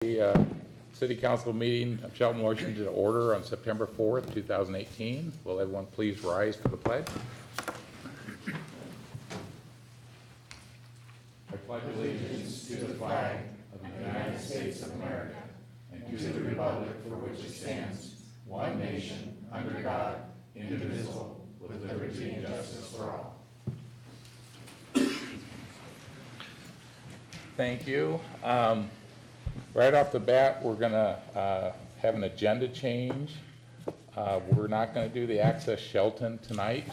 The City Council meeting of Shelton, Washington to order on September 4th, 2018. Will everyone please rise for the pledge? I pledge allegiance to the flag of the United States of America and to the republic for which it stands, one nation, under God, indivisible, with liberty and justice for all. Thank you. Right off the bat, we're going to have an agenda change. We're not going to do the Access Shelton tonight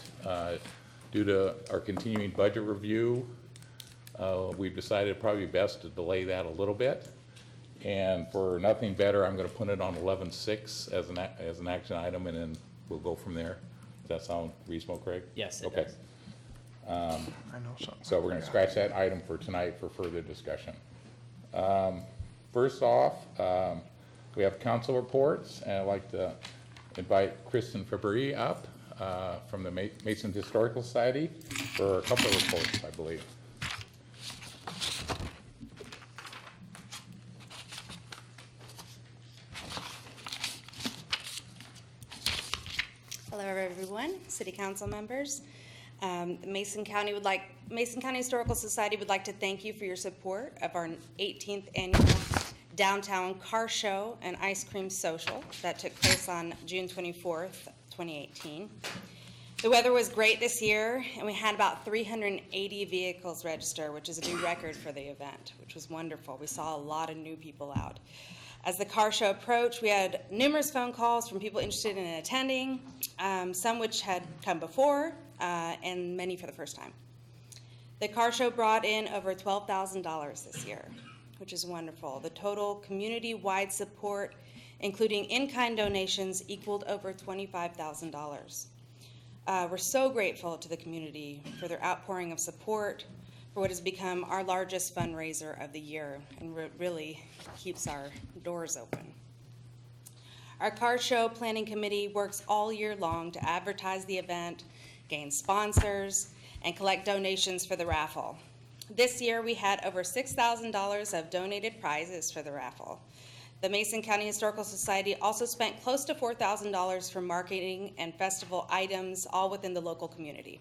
due to our continuing budget review. We've decided probably best to delay that a little bit. And for nothing better, I'm going to put it on 11/6 as an action item, and then we'll go from there. Does that sound reasonable, Craig? Yes, it okay. does. I know something. So we're going to scratch that item for tonight for further discussion. First off, we have council reports, and I'd like to invite Kristen Fabry up from the Mason Historical Society for a couple of reports, I believe. Hello, everyone, City Council members. Mason County Historical Society would like to thank you for your support of our 18th annual Downtown Car Show and Ice Cream Social that took place on June 24th, 2018. The weather was great this year, and we had about 380 vehicles register, which is a new record for the event, which was wonderful. We saw a lot of new people out. As the car show approached, we had numerous phone calls from people interested in attending, some which had come before, and many for the first time. The car show brought in over $12,000 this year, which is wonderful. The total community-wide support, including in-kind donations, equaled over $25,000. We're so grateful to the community for their outpouring of support for what has become our largest fundraiser of the year and really keeps our doors open. Our car show planning committee works all year long to advertise the event, gain sponsors, and collect donations for the raffle. This year we had over $6,000 of donated prizes for the raffle. The Mason County Historical Society also spent close to $4,000 for marketing and festival items, all within the local community.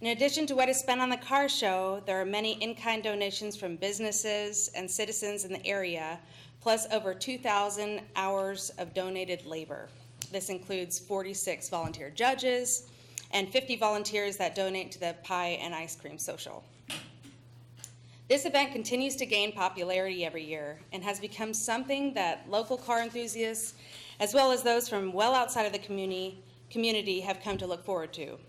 In addition to what is spent on the car show, there are many in-kind donations from businesses and citizens in the area, plus over 2,000 hours of donated labor. This includes 46 volunteer judges and 50 volunteers that donate to the Pie and Ice Cream Social. This event continues to gain popularity every year and has become something that local car enthusiasts, as well as those from well outside of the community have come to look forward to.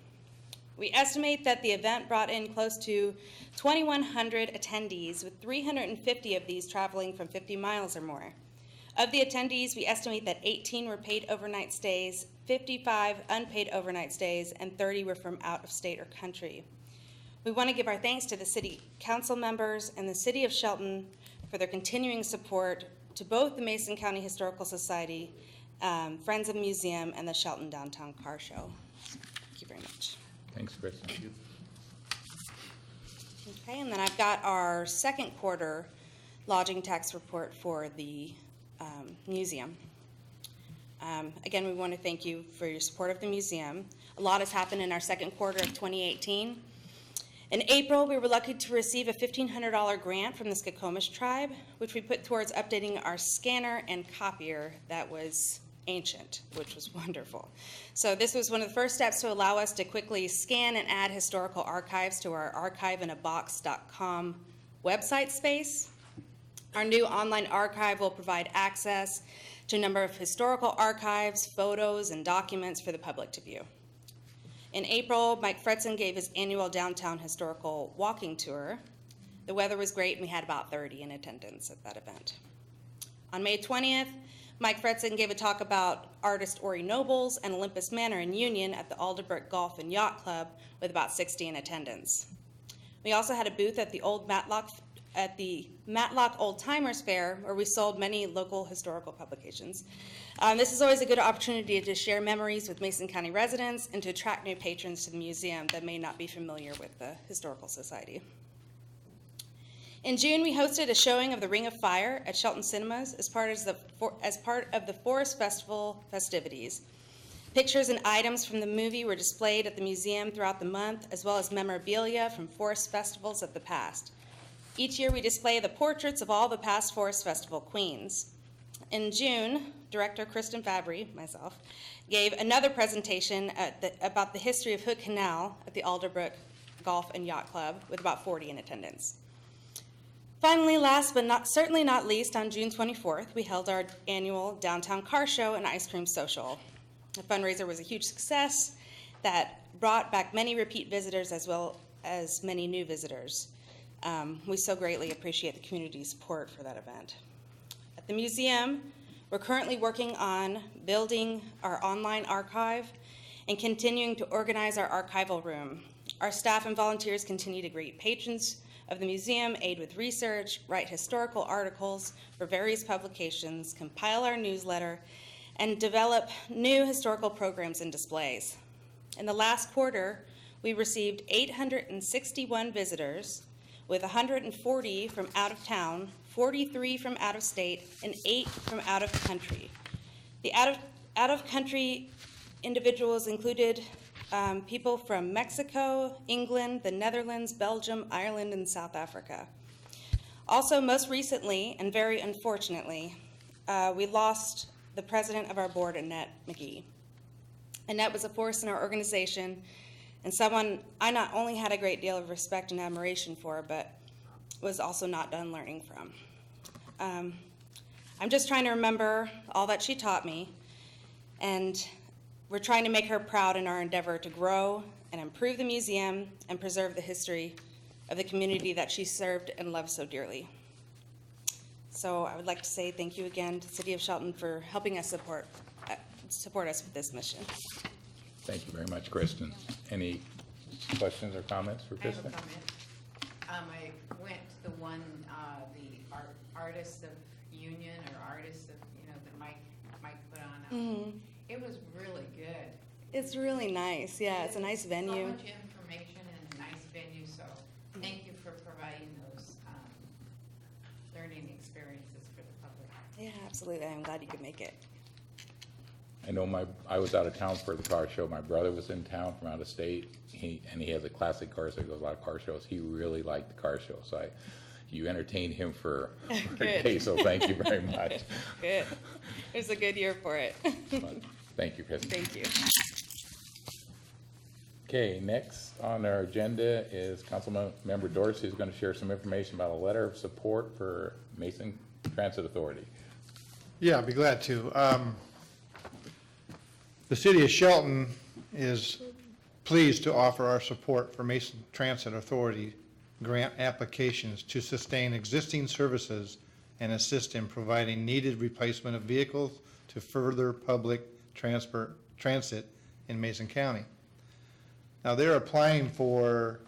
We estimate that the event brought in close to 2,100 attendees, with 350 of these traveling from 50 miles or more. Of the attendees, we estimate that 18 were paid overnight stays, 55 unpaid overnight stays, and 30 were from out of state or country. We want to give our thanks to the City Council members and the City of Shelton for their continuing support to both the Mason County Historical Society, Friends of the Museum, and the Shelton Downtown Car Show. Thank you very much. Thanks, Kristen. Okay, and then I've got our second quarter lodging tax report for the museum. Again, we want to thank you for your support of the museum. A lot has happened in our second quarter of 2018. In April, we were lucky to receive a $1,500 grant from the Skokomish tribe, which we put towards updating our scanner and copier that was ancient, which was wonderful. So this was one of the first steps to allow us to quickly scan and add historical archives to our archiveinabox.com website space. Our new online archive will provide access to a number of historical archives, photos, and documents for the public to view. In April, Mike Fretzen gave his annual downtown historical walking tour. The weather was great, and we had about 30 in attendance at that event. On May 20th, Mike Fretzen gave a talk about artist Ori Nobles and Olympus Manor in Union at the Alderbrook Golf and Yacht Club with about 60 in attendance. We also had a booth at the Matlock Old Timers Fair, where we sold many local historical publications. This is always a good opportunity to share memories with Mason County residents and to attract new patrons to the museum that may not be familiar with the Historical Society. In June, we hosted a showing of The Ring of Fire at Shelton Cinemas as part of the Forest Festival festivities. Pictures and items from the movie were displayed at the museum throughout the month, as well as memorabilia from Forest Festivals of the past. Each year, we display the portraits of all the past Forest Festival queens. In June, director Kristen Fabry, myself, gave another presentation about the history of Hood Canal at the Alderbrook Golf and Yacht Club, with about 40 in attendance. Finally, last but certainly not least, on June 24th, we held our annual Downtown Car Show and Ice Cream Social. The fundraiser was a huge success that brought back many repeat visitors as well as many new visitors. We so greatly appreciate the community's support for that event. At the museum, we're currently working on building our online archive and continuing to organize our archival room. Our staff and volunteers continue to greet patrons of the museum, aid with research, write historical articles for various publications, compile our newsletter, and develop new historical programs and displays. In the last quarter, we received 861 visitors, with 140 from out of town, 43 from out of state, and 8 from out of country. The out of country individuals included people from Mexico, England, the Netherlands, Belgium, Ireland, and South Africa. Also, most recently, and very unfortunately, we lost the president of our board, Annette McGee. Annette was a force in our organization and someone I not only had a great deal of respect and admiration for, but was also not done learning from. I'm just trying to remember all that she taught me, and we're trying to make her proud in our endeavor to grow and improve the museum and preserve the history of the community that she served and loved so dearly. So I would like to say thank you again to the City of Shelton for helping us support us with this mission. Thank you very much, Kristen. Any questions or comments for I have a Kristen? comment. I went to the one, the Artists of Union, or Artists of, that Mike put on. Mm-hmm. It was really good. It's really nice. Yeah, it's a nice venue. So much information and a nice venue, so thank you for providing those learning experiences for the public. Yeah, absolutely. I'm glad you could make it. I know I was out of town for the car show. My brother was in town from out of state. He has a classic car, so he goes a lot of car shows. He really liked the car show, so you entertained him for a day, so thank you very much. Good. It was a good year for it. Thank you, Kristen. Thank you. Okay, next on our agenda is Councilmember Dorsey, who's going to share some information about a letter of support for Mason Transit Authority. Yeah, I'd be glad to. The City of Shelton is pleased to offer our support for Mason Transit Authority grant applications to sustain existing services and assist in providing needed replacement of vehicles to further public transit in Mason County. Now, they're applying for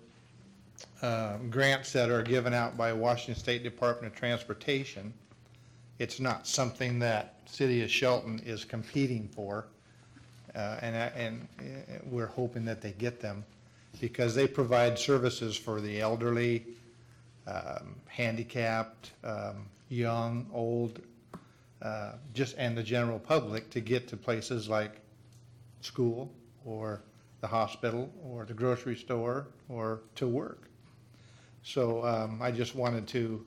grants that are given out by Washington State Department of Transportation. It's not something that City of Shelton is competing for, and we're hoping that they get them because they provide services for the elderly, handicapped, young, old, and the general public to get to places like school or the hospital or the grocery store or to work. So I just wanted to,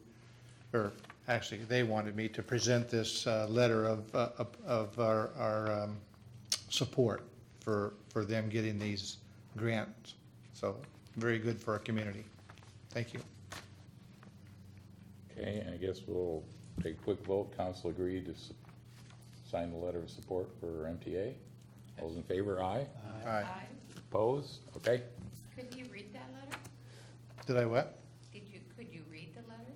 or actually they wanted me to present this letter of our support for them getting these grants. So very good for our community. Thank you. Okay, and I guess we'll take a quick vote. Council agreed to sign the letter of support for MTA. All those in favor, aye. Aye. Opposed? Okay. Could you read that letter? Did I what? Could you read the letter?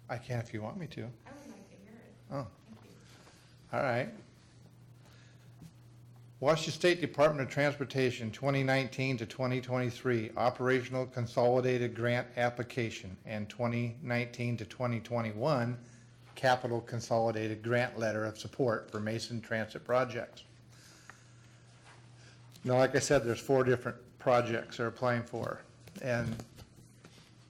I can if you want me to. I would like to hear it. Oh, Thank you. all right. Washington State Department of Transportation 2019 to 2023 Operational Consolidated Grant Application and 2019 to 2021 Capital Consolidated Grant Letter of Support for Mason Transit Projects. Now, like I said, there's 4 different projects they're applying for. And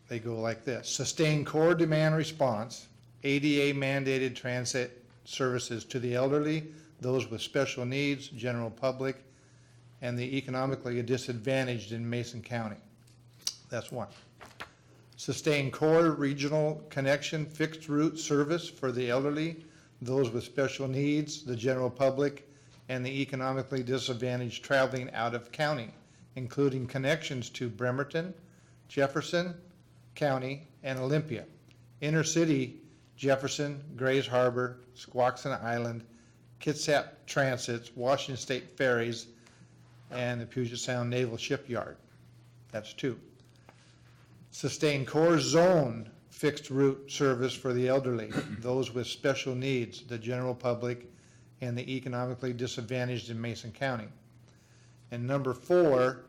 They go like this: sustain core demand response, ADA mandated transit services to the elderly, those with special needs, general public, and the economically disadvantaged in Mason County. That's one. Sustain core regional connection fixed route service for the elderly, those with special needs, the general public, and the economically disadvantaged traveling out of county, including connections to Bremerton, Jefferson County, and Olympia. Inner city, Jefferson, Grays Harbor, Squaxin Island, Kitsap Transits, Washington State Ferries, and the Puget Sound Naval Shipyard. That's two. Sustain core zone fixed route service for the elderly, those with special needs, the general public, and the economically disadvantaged in Mason County. And number four,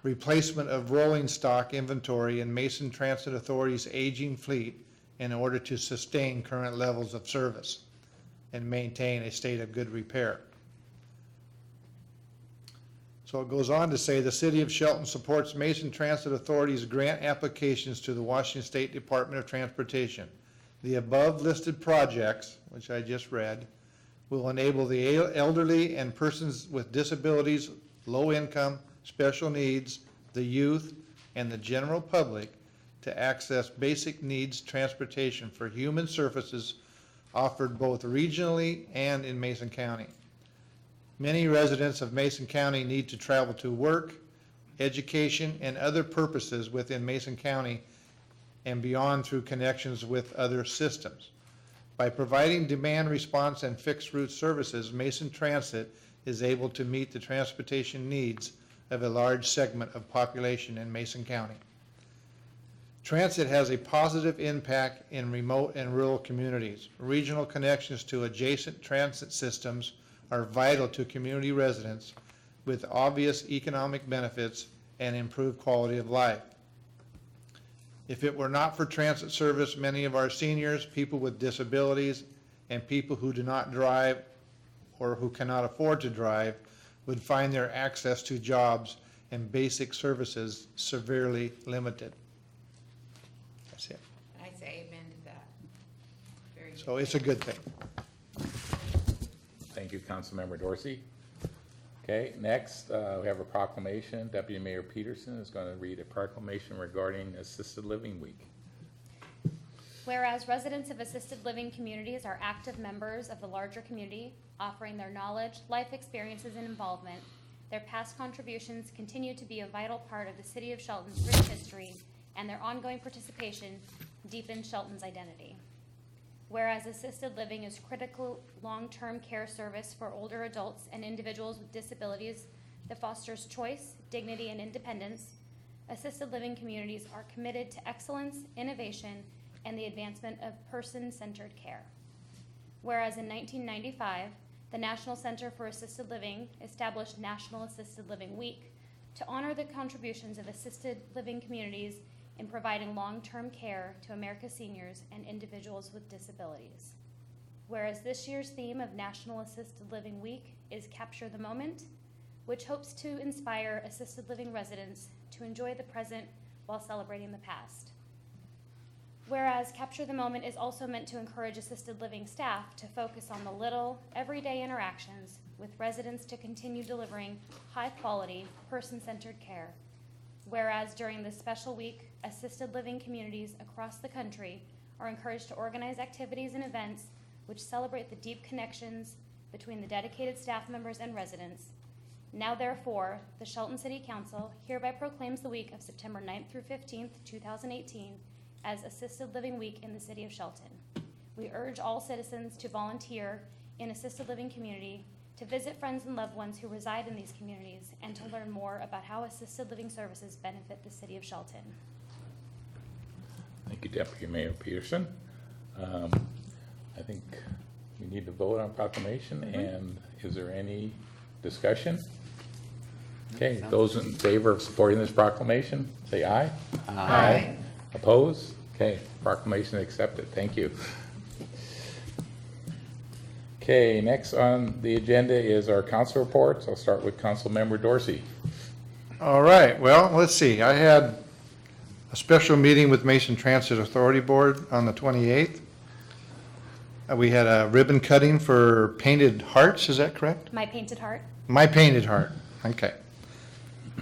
replacement of rolling stock inventory in Mason Transit Authority's aging fleet in order to sustain current levels of service and maintain a state of good repair. So it goes on to say the City of Shelton supports Mason Transit Authority's grant applications to the Washington State Department of Transportation. The above listed projects, which I just read, will enable the elderly and persons with disabilities, low income, special needs, the youth, and the general public to access basic needs transportation for human services offered both regionally and in Mason County. Many residents of Mason County need to travel to work, education, and other purposes within Mason County and beyond through connections with other systems. By providing demand response and fixed route services, Mason Transit is able to meet the transportation needs of a large segment of population in Mason County. Transit has a positive impact in remote and rural communities. Regional connections to adjacent transit systems are vital to community residents with obvious economic benefits and improved quality of life. If it were not for transit service, many of our seniors, people with disabilities, and people who do not drive or who cannot afford to drive would find their access to jobs and basic services severely limited. That's it. I say amen to that. Very good. So it's a good thing. Thank you, Councilmember Dorsey. Okay, next, we have a proclamation. Deputy Mayor Peterson is going to read a proclamation regarding Assisted Living Week. Whereas residents of assisted living communities are active members of the larger community, offering their knowledge, life experiences, and involvement, their past contributions continue to be a vital part of the City of Shelton's rich history, and their ongoing participation deepens Shelton's identity. Whereas assisted living is critical long-term care service for older adults and individuals with disabilities that fosters choice, dignity, and independence, assisted living communities are committed to excellence, innovation, and the advancement of person-centered care. Whereas in 1995, the National Center for Assisted Living established National Assisted Living Week to honor the contributions of assisted living communities in providing long-term care to America's seniors and individuals with disabilities. Whereas this year's theme of National Assisted Living Week is Capture the Moment, which hopes to inspire assisted living residents to enjoy the present while celebrating the past. Whereas Capture the Moment is also meant to encourage assisted living staff to focus on the little, everyday interactions with residents to continue delivering high-quality, person-centered care. Whereas during this special week, assisted living communities across the country are encouraged to organize activities and events which celebrate the deep connections between the dedicated staff members and residents. Now therefore, the Shelton City Council hereby proclaims the week of September 9th through 15th, 2018 as Assisted Living Week in the City of Shelton. We urge all citizens to volunteer in assisted living community, to visit friends and loved ones who reside in these communities, and to learn more about how assisted living services benefit the City of Shelton. Thank you, Deputy Mayor Peterson. I think we need to vote on proclamation, and is there any discussion? Okay, those in favor of supporting this proclamation, say aye. Aye. Opposed? Okay, proclamation accepted. Thank you. Okay, next on the agenda is our council reports. I'll start with Councilmember Dorsey. All right, well, let's see. I had a special meeting with Mason Transit Authority Board on the 28th. We had a ribbon cutting for Painted Hearts, is that correct? My Painted Heart. My Painted Heart, okay.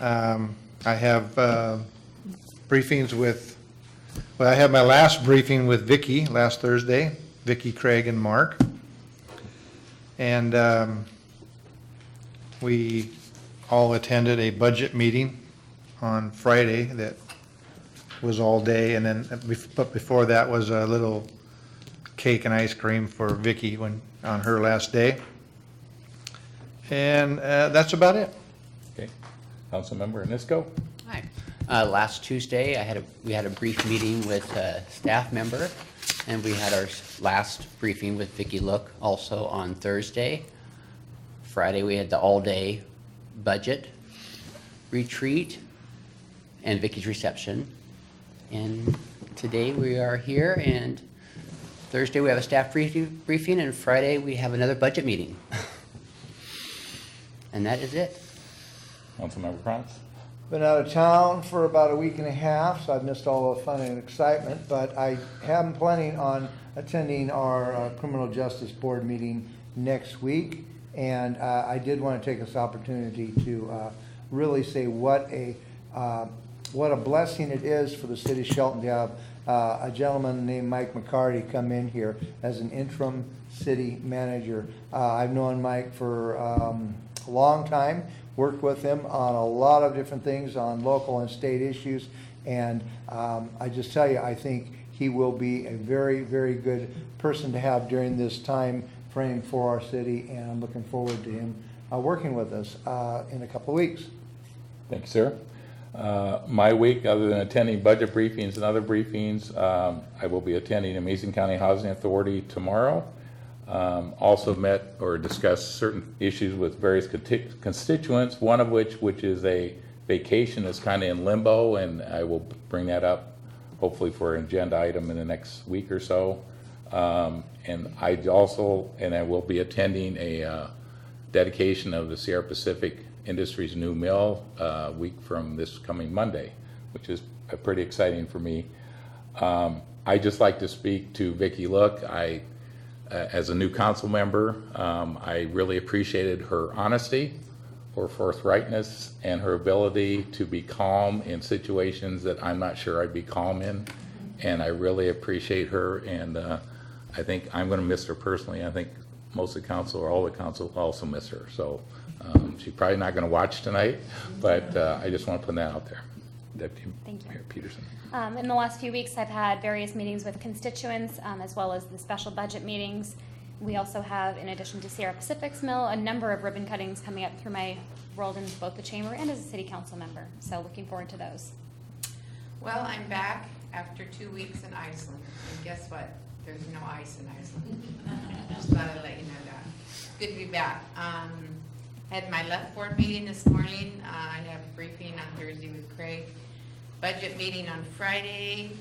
I have briefings with, well, I had my last briefing with Vicki last Thursday, Vicki, Craig, and Mark. And we all attended a budget meeting on Friday that was all day, and then, but before that was a little cake and ice cream for Vicki on her last day. And that's about it. Okay. Councilmember Nisco? Hi. Last Tuesday, we had a brief meeting with a staff member, and we had our last briefing with Vicki Look also on Thursday. Friday, we had the all-day budget retreat and Vicki's reception. And today we are here, and Thursday we have a staff briefing, and Friday we have another budget meeting. And that is it. Councilmember Prince? Been out of town for about a week and a half, so I've missed all the fun and excitement, but I am planning on attending our Criminal Justice Board meeting next week. And I did want to take this opportunity to really say what a blessing it is for the city of Shelton to have a gentleman named Mike McCarty come in here as an interim city manager. I've known Mike for a long time, worked with him on a lot of different things on local and state issues, and I just tell you, I think he will be a very, very good person to have during this time frame for our city, and I'm looking forward to him working with us in a couple of weeks. Thank you, sir. My week, other than attending budget briefings and other briefings, I will be attending the Mason County Housing Authority tomorrow. Also met or discussed certain issues with various constituents, one of which is a vacation that's kind of in limbo, and I will bring that up hopefully for an agenda item in the next week or so. And I will be attending a dedication of the Sierra Pacific Industries new mill week from this coming Monday, which is pretty exciting for me. I just like to speak to Vicki Look. As a new council member, I really appreciated her honesty, her forthrightness, and her ability to be calm in situations that I'm not sure I'd be calm in. And I really appreciate her, and I think I'm going to miss her personally. I think most of the council or all the council also miss her. So she's probably not going to watch tonight, but I just want to put that out there. Deputy Thank you. Mayor Peterson. In the last few weeks, I've had various meetings with constituents, as well as the special budget meetings. We also have, in addition to Sierra Pacific's mill, a number of ribbon cuttings coming up through my world in both the chamber and as a city council member. So looking forward to those. Well, I'm back after 2 weeks in Iceland, and guess what? There's no ice in Iceland. Just thought I'd let you know that. Good to be back. I had my left board meeting this morning. I have a briefing on Thursday with Craig. Budget meeting on Friday.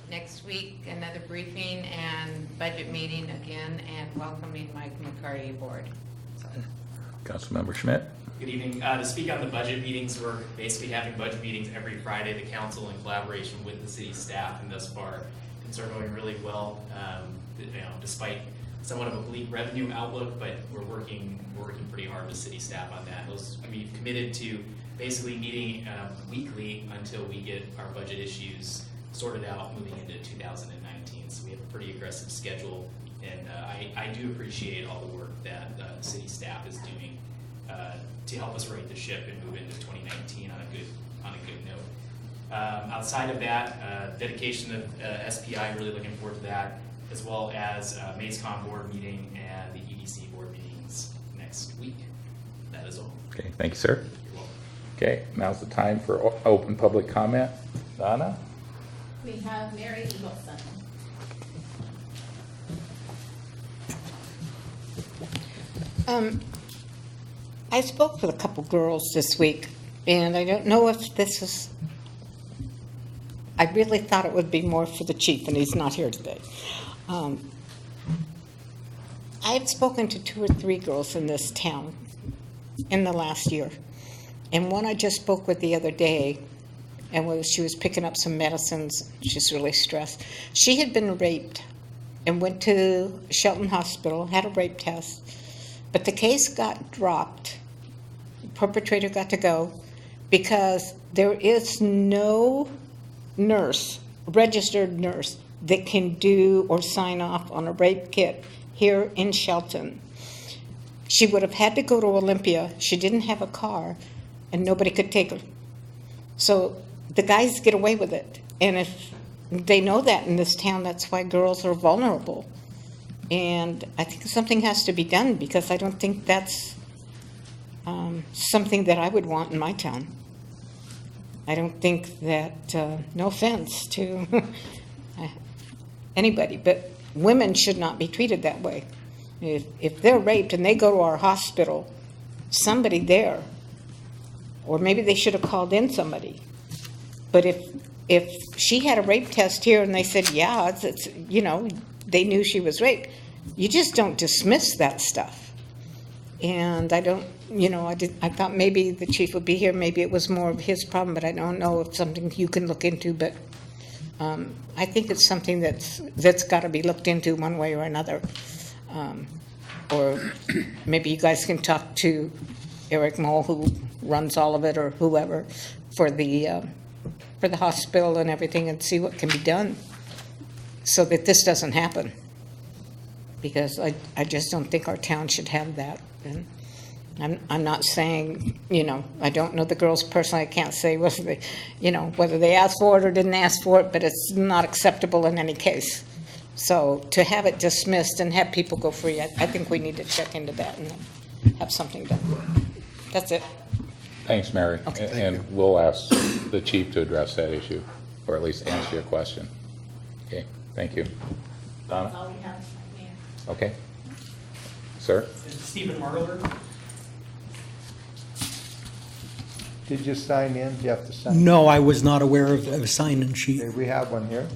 Next week, another briefing and budget meeting again, and welcoming Mike McCarty aboard. So. Councilmember Schmidt. Good evening. To speak on the budget meetings, we're basically having budget meetings every Friday. The council, in collaboration with the city staff, and thus far things are going really well. Despite somewhat of a bleak revenue outlook, but we're working pretty hard with city staff on that. We've committed to basically meeting weekly until we get our budget issues sorted out moving into 2019. So we have a pretty aggressive schedule, and I do appreciate all the work that the city staff is doing to help us right the ship and move into 2019 on a good note. Outside of that, dedication of SPI, really looking forward to that, as well as MaceCon board meeting and the EDC board meetings next week. That is all. Okay, thank you, sir. You're welcome. Okay, now's the time for open public comment. Donna? We have Mary Eagleson. I spoke with a couple girls this week, and I don't know if this is, I really thought it would be more for the chief, and he's not here today. I've spoken to 2 or 3 girls in this town in the last year, and one I just spoke with the other day, and she was picking up some medicines. She's really stressed. She had been raped and went to Shelton Hospital, had a rape test, but the case got dropped. The perpetrator got to go because there is no nurse, registered nurse, that can do or sign off on a rape kit here in Shelton. She would have had to go to Olympia. She didn't have a car, and nobody could take her. So the guys get away with it. And if they know that in this town, that's why girls are vulnerable. And I think something has to be done, because I don't think that's something that I would want in my town. I don't think that, no offense to anybody, but women should not be treated that way. If they're raped and they go to our hospital, somebody there, or maybe they should have called in somebody. But if she had a rape test here and they said, yeah, it's you know, they knew she was raped, you just don't dismiss that stuff. And I don't, you know, I thought maybe the chief would be here, maybe it was more of his problem, but I don't know if something you can look into, but I think it's something that's got to be looked into one way or another. Or maybe you guys can talk to Eric Moll, who runs all of it, or whoever, for the hospital and everything, and see what can be done so that this doesn't happen. Because I just don't think our town should have that. And I'm not saying, you know, I don't know the girls personally. I can't say whether they, you know, whether they asked for it or didn't ask for it, but it's not acceptable in any case. So to have it dismissed and have people go free, I think we need to check into that and have something done. That's it. Thanks, Mary. Okay. And we'll ask the chief to address that issue, or at least answer your question. Okay, thank you. Donna? All we have, Mayor. Okay. Sir? Stephen Marler. Did you sign in? Do you have to sign? No, I was not aware of a sign-in sheet. Okay, we have one here.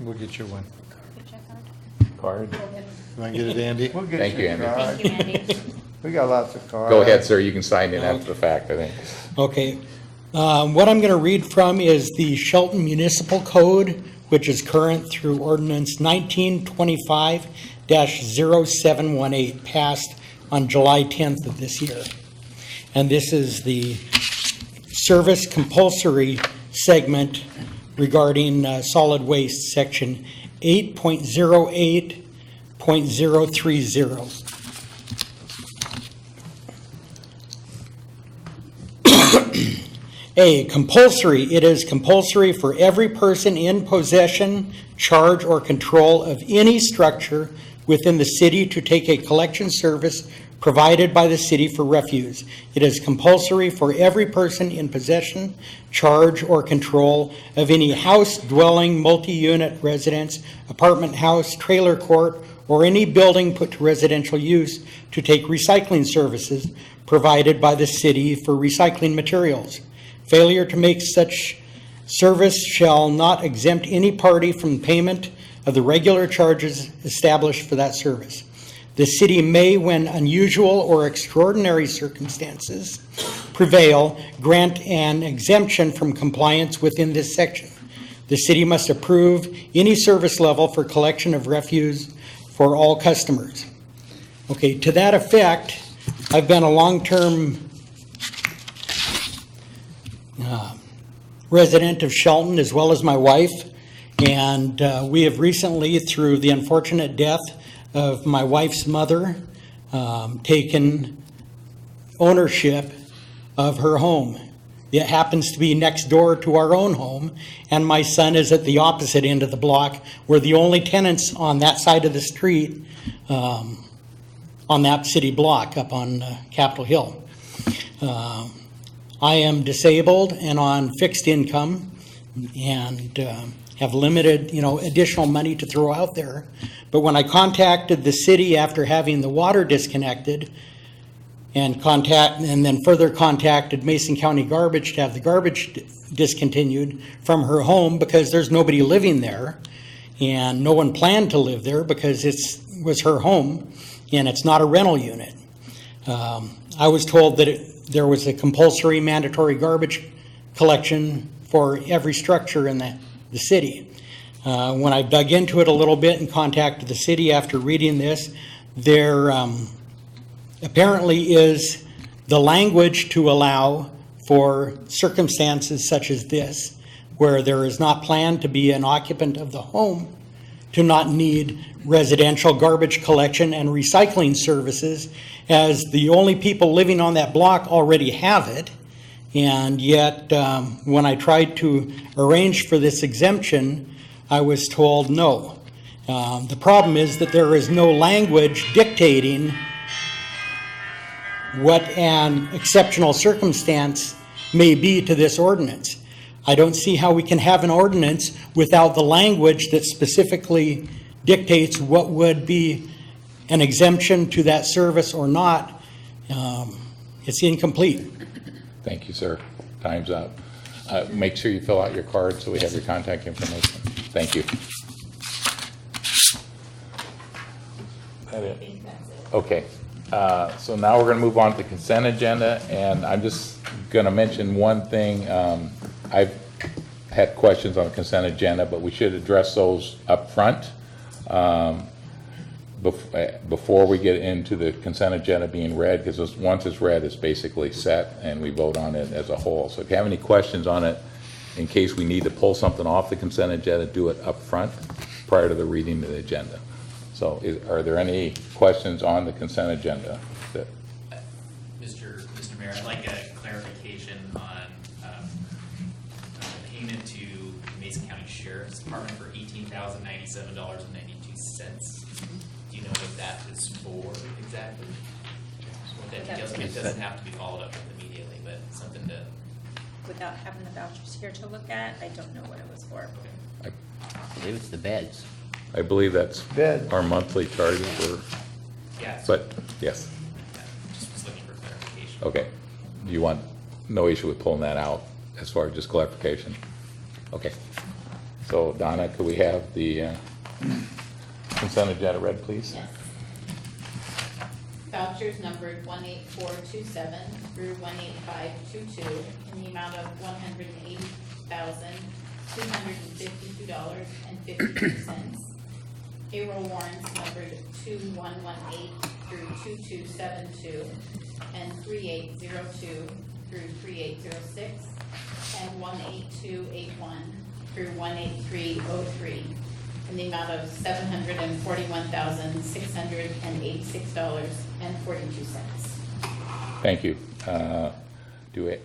We'll get you one. Card? You want to get it, Andy? We'll get Thank you, a Andy. card. Thank you, Andy. We got lots of cards. Go ahead, sir, you can sign in after the fact, I think. Okay. What I'm going to read from is the Shelton Municipal Code, which is current through ordinance 1925-0718, passed on July 10th of this year. And this is the service compulsory segment regarding solid waste, section 8.08.030. A, compulsory. It is compulsory for every person in possession, charge, or control of any structure within the city to take a collection service provided by the city for refuse. It is compulsory for every person in possession, charge, or control of any house, dwelling, multi-unit residence, apartment house, trailer court, or any building put to residential use to take recycling services provided by the city for recycling materials. Failure to make such service shall not exempt any party from payment of the regular charges established for that service. The city may, when unusual or extraordinary circumstances prevail, grant an exemption from compliance within this section. The city must approve any service level for collection of refuse for all customers. Okay, to that effect, I've been a long-term resident of Shelton, as well as my wife, and we have recently, through the unfortunate death of my wife's mother, taken ownership of her home. It happens to be next door to our own home, and my son is at the opposite end of the block. We're the only tenants on that side of the street, on that city block up on Capitol Hill. I am disabled and on fixed income, and have limited, additional money to throw out there. But when I contacted the city after having the water disconnected, and then further contacted Mason County Garbage to have the garbage discontinued from her home because there's nobody living there, and no one planned to live there because it was her home, and it's not a rental unit. I was told that there was a compulsory mandatory garbage collection for every structure in the city. When I dug into it a little bit and contacted the city after reading this, there apparently is the language to allow for circumstances such as this, where there is not planned to be an occupant of the home, to not need residential garbage collection and recycling services, as the only people living on that block already have it. And yet, when I tried to arrange for this exemption, I was told no. The problem is that there is no language dictating what an exceptional circumstance may be to this ordinance. I don't see how we can have an ordinance without the language that specifically dictates what would be an exemption to that service or not. It's incomplete. Thank you, sir. Time's up. Make sure you fill out your card so we have your contact information. Thank you. That it? Okay. So now we're going to move on to the consent agenda, and I'm just going to mention one thing. I've had questions on the consent agenda, but we should address those up front before we get into the consent agenda being read, because once it's read, it's basically set, and we vote on it as a whole. So if you have any questions on it, in case we need to pull something off the consent agenda, do it up front prior to the reading of the agenda. So are there any questions on the consent agenda? Mr. Mayor, I'd like a clarification on payment to Mason County Sheriff's Department for $18,097.92. Do you know what that is for exactly? What that details? It doesn't have to be followed up with immediately, but something to. Without having the vouchers here to look at, I don't know what it was for. I believe it's the beds. I believe that's Bed. our monthly charges, Yeah. but yes. Just was looking for clarification. Okay. Do you want, no issue with pulling that out as far as just clarification? Okay. So Donna, could we have the consent agenda read, please? Yes. Vouchers numbered 18427 through 18522 in the amount of $180,252.52. Payroll warrants numbered 2118 through 2272 and 3802 through 3806 and 18281 through 18303 in the amount of $741,686.42. Thank you.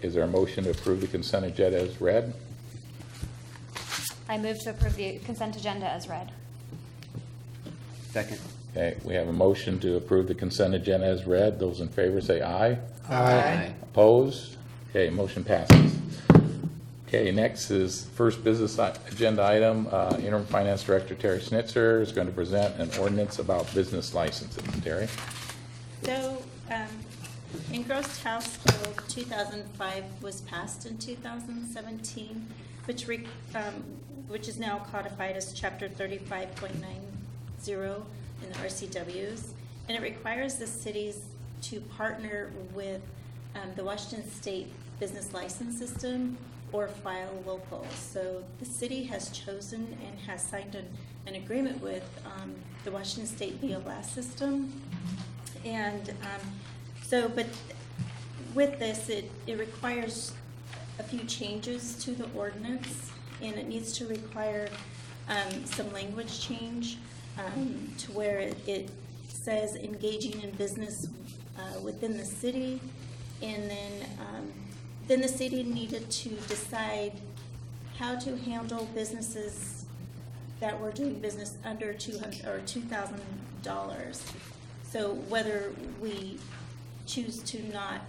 Is there a motion to approve the consent agenda as read? I move to approve the consent agenda as read. Second. Okay, we have a motion to approve the consent agenda as read. Those in favor say aye. Aye. Opposed? Okay, motion passes. Okay, next is first business agenda item. Interim Finance Director Terry Schnitzer is going to present an ordinance about business licensing. Terry? So, Engrossed House Code 2005 was passed in 2017, which is now codified as Chapter 35.90 in the RCWs, and it requires the cities to partner with the Washington State Business License System or file local. So the city has chosen and has signed an agreement with the Washington State BLS system. And but with this, it requires a few changes to the ordinance, and it needs to require some language change to where it says engaging in business within the city, and then the city needed to decide how to handle businesses that were doing business under $200 or $2,000. So whether we choose to not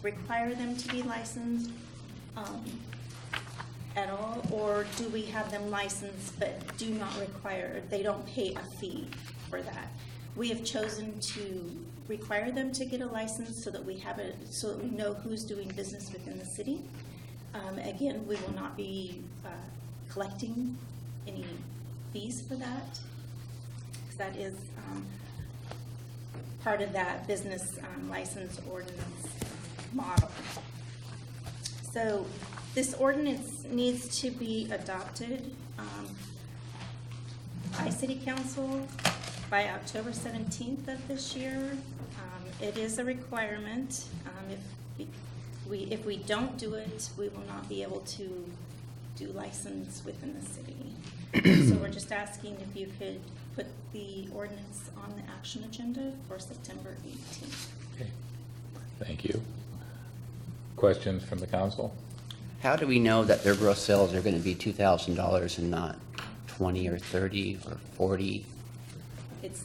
require them to be licensed at all, or do we have them licensed but do not require, they don't pay a fee for that. We have chosen to require them to get a license so that we have it, so that we know who's doing business within the city. Again, we will not be collecting any fees for that, because that is part of that business license ordinance model. So This ordinance needs to be adopted by City Council by October 17th of this year. It is a requirement. If we don't do it, we will not be able to do license within the city. So we're just asking if you could put the ordinance on the action agenda for September 18th. Okay. Thank you. Questions from the council? How do we know that their gross sales are going to be $2,000 and not 20 or 30 or 40? It's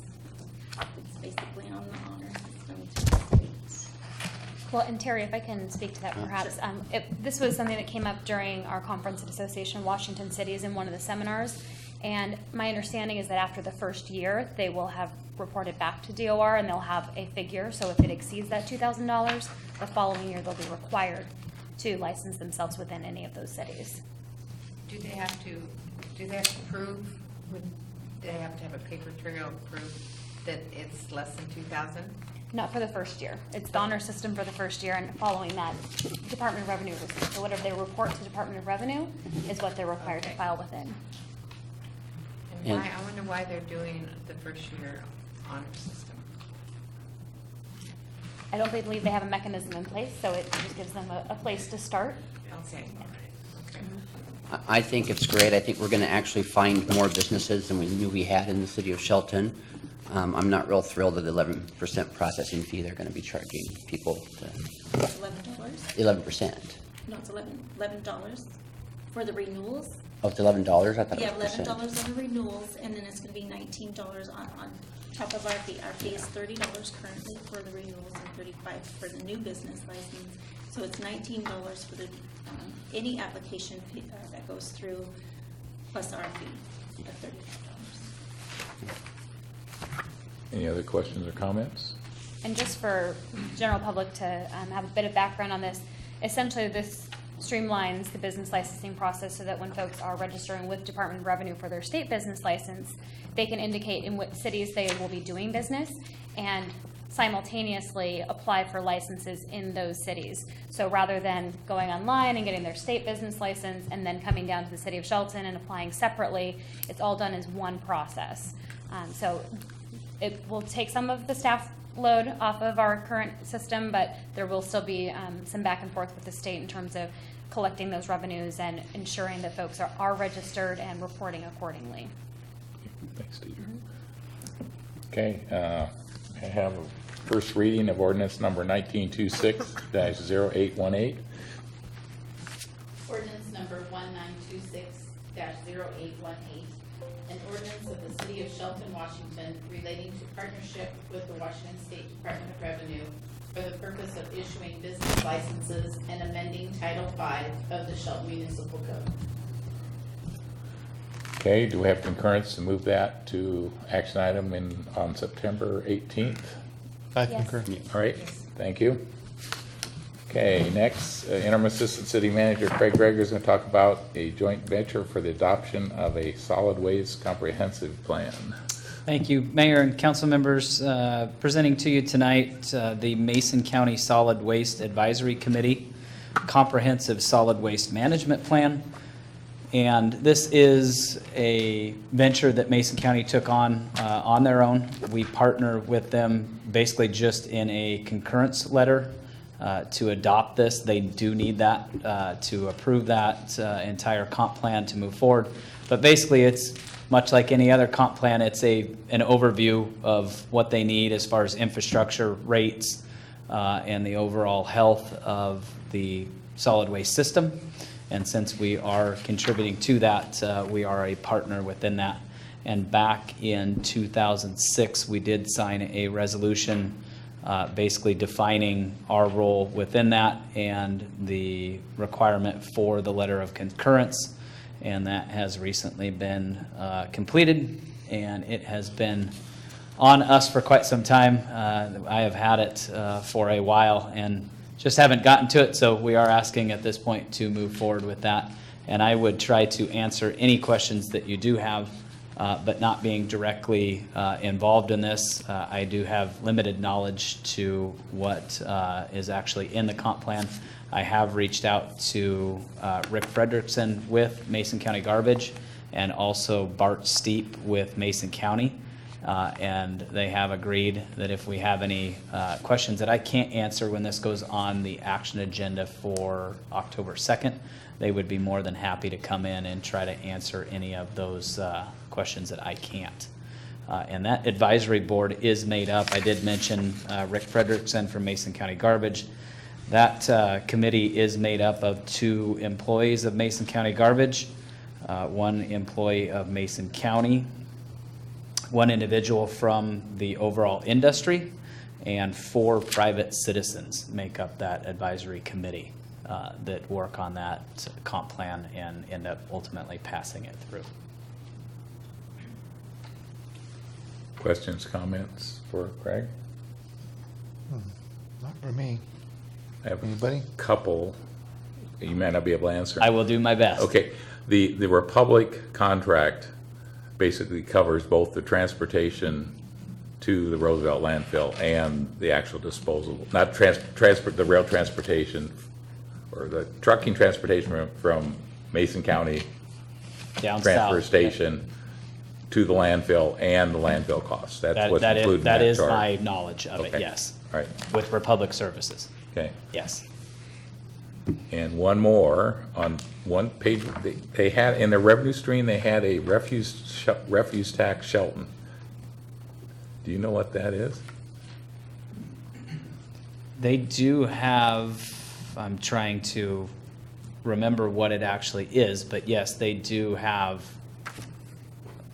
basically on the honor system to the state. Well, and Terry, if I can speak to that perhaps. This was something that came up during our conference at Association Washington Cities in one of the seminars. And my understanding is that after the first year, they will have reported back to DOR and they'll have a figure. So if it exceeds that $2,000, the following year they'll be required to license themselves within any of those cities. Do they have to prove, they have to have a paper trail of proof that it's less than 2,000? Not for the first year. It's the honor system for the first year, and following that, Department of Revenue receipts. So whatever they report to Department of Revenue is what they're required to file within. And why, I wonder why they're doing the first year honor system. I don't believe they have a mechanism in place, so it just gives them a place to start. Okay. I think it's great. I think we're going to actually find more businesses than we knew we had in the city of Shelton. I'm not real thrilled with the 11% processing fee they're going to be charging people. It's $11? 11%. No, it's $11 for the renewals. Oh, it's $11? I thought Yeah, it was $11 percent. on the renewals, and then it's gonna be $19 on top of our fee. Our fee is $30 currently for the renewals and $35 for the new business license. So it's $19 for the, any application fee that goes through, plus our fee of $35. Any other questions or comments? And just for general public to have a bit of background on this, essentially this streamlines the business licensing process so that when folks are registering with Department of Revenue for their state business license, they can indicate in what cities they will be doing business and simultaneously apply for licenses in those cities. So rather than going online and getting their state business license and then coming down to the city of Shelton and applying separately, it's all done as one process. So it will take some of the staff load off of our current system, but there will still be some back and forth with the state in terms of collecting those revenues and ensuring that folks are registered and reporting accordingly. Thanks, Steve. Okay, I have a first reading of ordinance number 1926-0818. Ordinance number 1926-0818, an ordinance of the City of Shelton, Washington, relating to partnership with the Washington State Department of Revenue for the purpose of issuing business licenses and amending Title V of the Shelton Municipal Code. Okay, do we have concurrence to move that to action item on September 18th? I Yes. concur. All right, thank you. Okay, next, Interim Assistant City Manager Craig Greger is going to talk about a joint venture for the adoption of a solid waste comprehensive plan. Thank you, Mayor and council members. Presenting to you tonight, the Mason County Solid Waste Advisory Committee Comprehensive Solid Waste Management Plan. And this is a venture that Mason County took on their own. We partner with them basically just in a concurrence letter to adopt this. They do need that to approve that entire comp plan to move forward. But basically, it's much like any other comp plan. It's an overview of what they need as far as infrastructure, rates, and the overall health of the solid waste system. And since we are contributing to that, we are a partner within that. And back in 2006, we did sign a resolution basically defining our role within that and the requirement for the letter of concurrence. And that has recently been completed, and it has been on us for quite some time. I have had it for a while and just haven't gotten to it, so we are asking at this point to move forward with that. And I would try to answer any questions that you do have But not being directly involved in this, I do have limited knowledge to what is actually in the comp plan. I have reached out to Rick Frederickson with Mason County Garbage and also Bart Steep with Mason County. And they have agreed that if we have any questions that I can't answer when this goes on the action agenda for October 2nd, they would be more than happy to come in and try to answer any of those questions that I can't. And that advisory board is made up, I did mention Rick Frederickson from Mason County Garbage. That committee is made up of 2 employees of Mason County Garbage, 1 employee of Mason County, 1 individual from the overall industry, and 4 private citizens make up that advisory committee that work on that comp plan and end up ultimately passing it through. Questions, comments for Craig? Not for me. I have Anybody? a couple. You may not be able to answer. I will do my best. Okay. The Republic contract basically covers both the transportation to the Roosevelt landfill and the actual disposal, not the rail transportation or the trucking transportation from Mason County Down transfer south. station to the landfill and the landfill costs. That's what's included in that That is charge. my knowledge of it, Okay. yes. All right, With Republic Services, okay. yes. And one more, on one page, they had, in their revenue stream, they had a refuse tax Shelton. Do you know what that is? They do have, I'm trying to remember what it actually is, but yes, they do have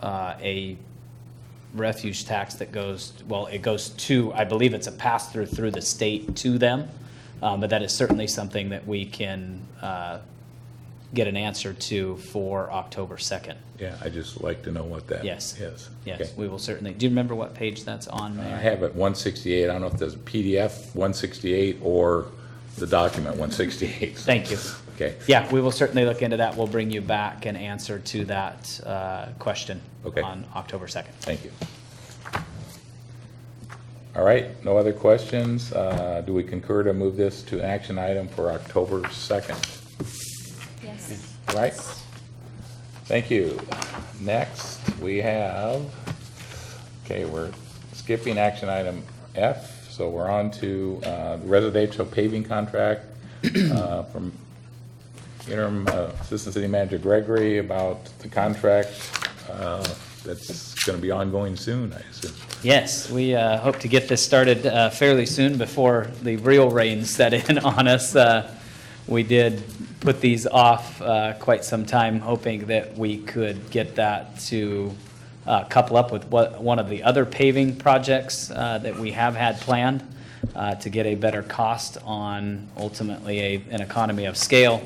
a refuge tax that goes, well, it goes to, I believe it's a pass-through through the state to them, but that is certainly something that we can get an answer to for October 2nd. Yeah, I just like to know what that Yes. is. Yes, Okay. we will certainly. Do you remember what page that's on, I Mayor? have it 168, I don't know if there's a PDF 168 or the document 168. Thank you. Okay, Yeah, we will certainly look into that. We'll bring you back an answer to that question Okay. on October 2nd. thank you. All right, no other questions? Do we concur to move this to action item for October 2nd? Yes. Right? Thank you. Next, we have, okay, we're skipping action item F, so we're on to the residential paving contract from interim Assistant City Manager Gregory about the contract that's going to be ongoing soon, I assume. Yes, we hope to get this started fairly soon before the real rains set in on us. We did put these off quite some time, hoping that we could get that to couple up with one of the other paving projects that we have had planned to get a better cost on ultimately an economy of scale.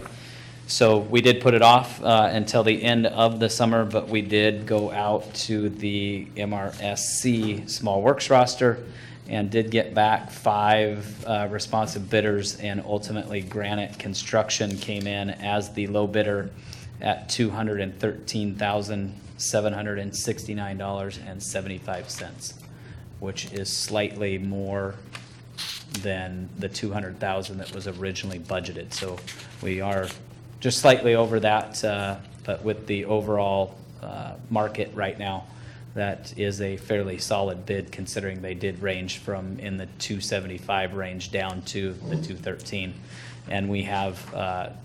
So we did put it off until the end of the summer, but we did go out to the MRSC Small Works roster and did get back 5 responsive bidders, and ultimately Granite Construction came in as the low bidder at $213,769.75, which is slightly more than the $200,000 that was originally budgeted. So we are just slightly over that, but with the overall market right now, that is a fairly solid bid, considering they did range from in the 275 range down to the 213. And we have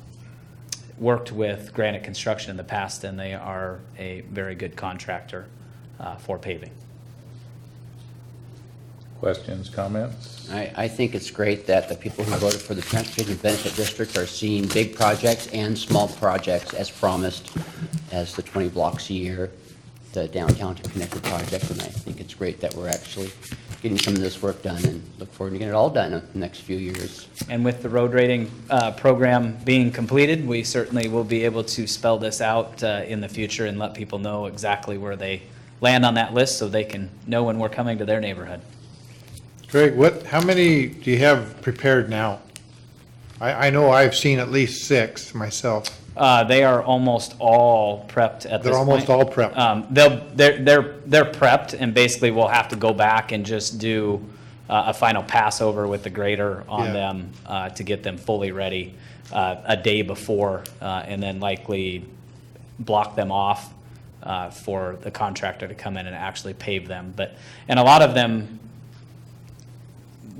worked with Granite Construction in the past, and they are a very good contractor for paving. Questions, comments? I think it's great that the people who voted for the Transportation Benefit District are seeing big projects and small projects as promised, as the 20 blocks a year, the downtown to connected project, and I think it's great that we're actually getting some of this work done, and look forward to getting it all done in the next few years. And with the road rating program being completed, we certainly will be able to spell this out in the future and let people know exactly where they land on that list, so they can know when we're coming to their neighborhood. Greg, how many do you have prepared now? I know I've seen at least 6 myself. They are almost all prepped at this They're almost point. all prepped. They're prepped, and basically we'll have to go back and just do a final pass over with the grader on Yeah. them to get them fully ready a day before, and then likely block them off for the contractor to come in and actually pave them. And a lot of them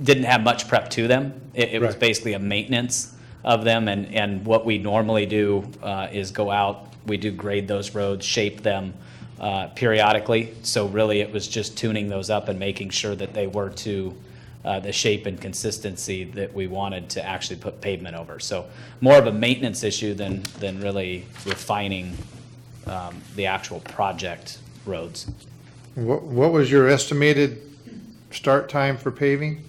didn't have much prep to them. It was Right. basically a maintenance of them, and what we normally do is go out, we do grade those roads, shape them periodically. So really, it was just tuning those up and making sure that they were to the shape and consistency that we wanted to actually put pavement over. So more of a maintenance issue than really refining the actual project roads. What was your estimated start time for paving?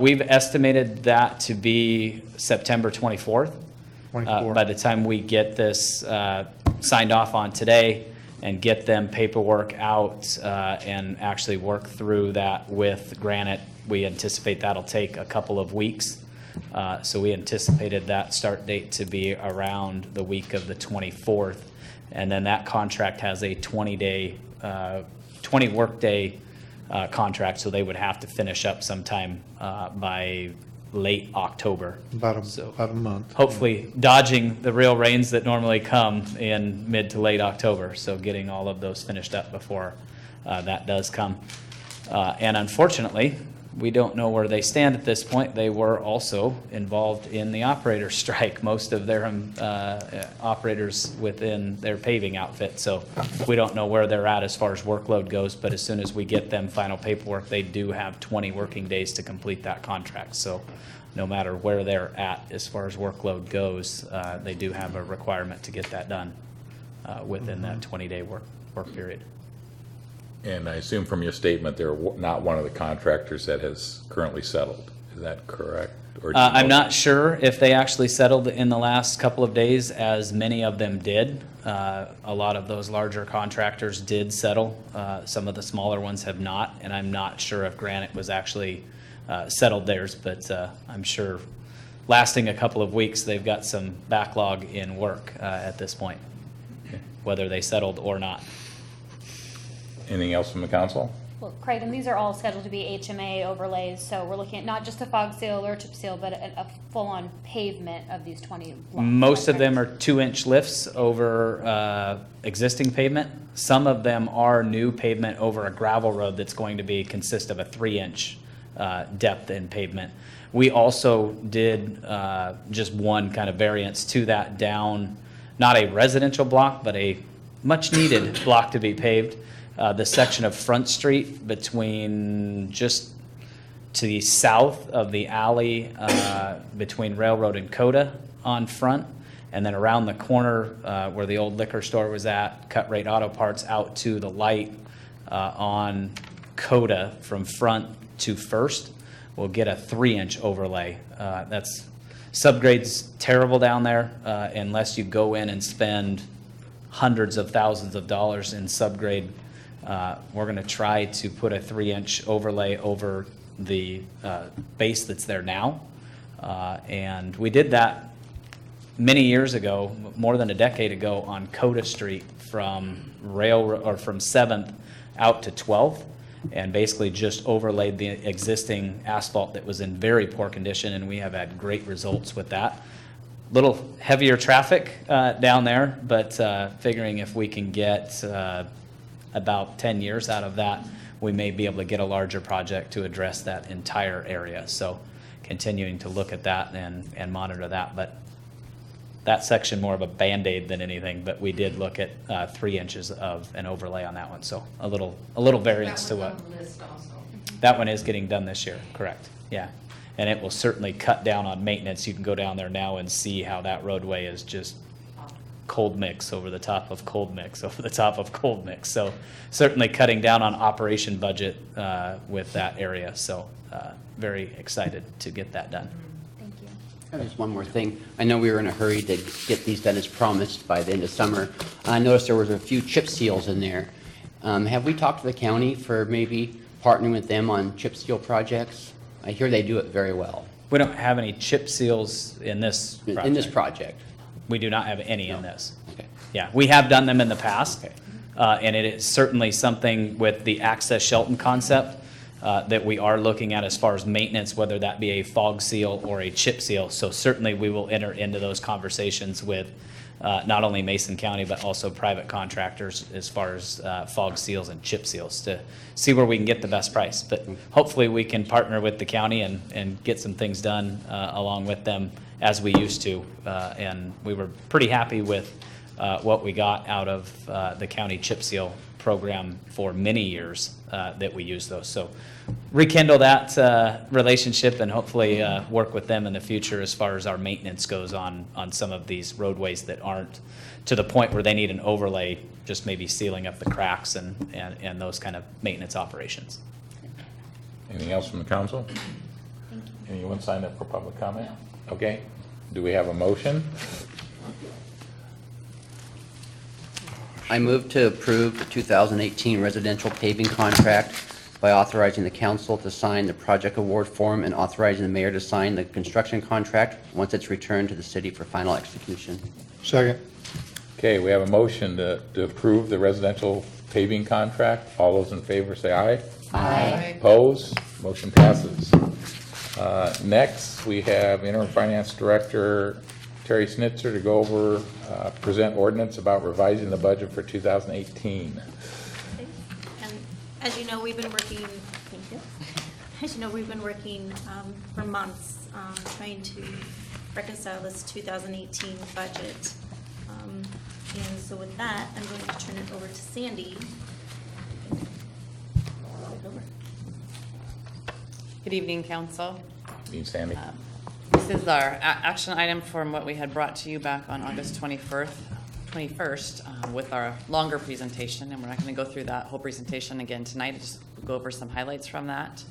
We've estimated that to be September 24th. 24. By the time we get this signed off on today and get them paperwork out and actually work through that with Granite, we anticipate that'll take a couple of weeks. So we anticipated that start date to be around the week of the 24th. And then that contract has a 20 workday contract, so they would have to finish up sometime by late October. About So a month. hopefully dodging the real rains that normally come in mid to late October, so getting all of those finished up before that does come. And unfortunately, we don't know where they stand at this point. They were also involved in the operator strike, most of their operators within their paving outfit. So we don't know where they're at as far as workload goes, but as soon as we get them final paperwork, they do have 20 working days to complete that contract. So no matter where they're at as far as workload goes, they do have a requirement to get that done within that 20-day work period. And I assume from your statement, they're not one of the contractors that has currently settled. Is that correct? Or do you I'm know? not sure if they actually settled in the last couple of days, as many of them did. A lot of those larger contractors did settle. Some of the smaller ones have not, and I'm not sure if Granite was actually settled theirs, but I'm sure lasting a couple of weeks, they've got some backlog in work at this point, whether they settled or not. Anything else from the council? Well, Craig, and these are all scheduled to be HMA overlays, so we're looking at not just a fog seal or a chip seal, but a full-on pavement of these 20 blocks. Most of them are 2-inch lifts over existing pavement. Some of them are new pavement over a gravel road that's going to consist of a 3-inch depth in pavement. We also did just one kind of variance to that down, not a residential block, but a much-needed block to be paved. The section of Front Street between just to the south of the alley between Railroad and Coda on Front, and then around the corner where the old liquor store was at, Cut Rate Auto Parts, out to the light on Coda from Front to First. We'll get a 3-inch overlay. That's subgrade's terrible down there unless you go in and spend hundreds of thousands of dollars in subgrade. We're going to try to put a 3-inch overlay over the base that's there now. And we did that many years ago, more than a decade ago, on Coda Street from 7th out to 12th, and basically just overlaid the existing asphalt that was in very poor condition, and we have had great results with that. Little heavier traffic down there, but figuring if we can get about 10 years out of that, we may be able to get a larger project to address that entire area. So continuing to look at that and monitor that. But that section more of a Band-Aid than anything, but we did look at 3 inches of an overlay on that one. So a little variance to what. That was on the list also. That one is getting done this year, correct, yeah. And it will certainly cut down on maintenance. You can go down there now and see how that roadway is just cold mix over the top of cold mix over the top of cold mix. So certainly cutting down on operation budget with that area. So very excited to get that done. Thank you. There's one more thing. I know we were in a hurry to get these done as promised by the end of summer. I noticed there was a few chip seals in there. Have we talked to the county for maybe partnering with them on chip seal projects? I hear they do it very well. We don't have any chip seals in this project. In this project. We do not have any in this. Okay. Yeah, we have done them in the past. Okay. And it is certainly something with the Access Shelton concept that we are looking at as far as maintenance, whether that be a fog seal or a chip seal. So certainly we will enter into those conversations with not only Mason County, but also private contractors as far as fog seals and chip seals to see where we can get the best price. But hopefully we can partner with the county and get some things done along with them as we used to. And we were pretty happy with what we got out of the county chip seal program for many years that we used those. So rekindle that relationship and hopefully work with them in the future as far as our maintenance goes on some of these roadways that aren't to the point where they need an overlay, just maybe sealing up the cracks and those kind of maintenance operations. Anything else from the council? Anyone signed up for public comment? Okay. Do we have a motion? I move to approve the 2018 residential paving contract by authorizing the council to sign the project award form and authorizing the mayor to sign the construction contract once it's returned to the city for final execution. Second. Okay, we have a motion to approve the residential paving contract. All those in favor say aye. Aye. Opposed? Motion passes. Next, we have interim finance director Terry Snitzer to go over, present ordinance about revising the budget for 2018. And as you know, we've been working, thank you. As you know, we've been working for months trying to reconcile this 2018 budget. And so with that, I'm going to turn it over to Sandy. Good evening, council. Dean Sandy. This is our action item from what we had brought to you back on August 21st with our longer presentation, and we're not going to go through that whole presentation again tonight. Just go over some highlights from that.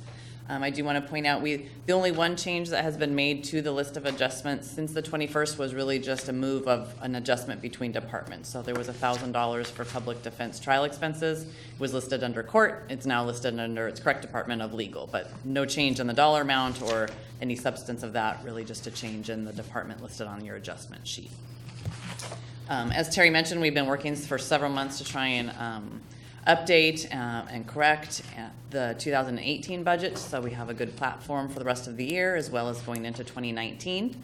I do want to point out the only one change that has been made to the list of adjustments since the 21st was really just a move of an adjustment between departments. So there was $1,000 for public defense trial expenses. It was listed under court. It's now listed under its correct department of legal, but no change in the dollar amount or any substance of that, really just a change in the department listed on your adjustment sheet. As Terry mentioned, we've been working for several months to try and update and correct the 2018 budget, so we have a good platform for the rest of the year as well as going into 2019.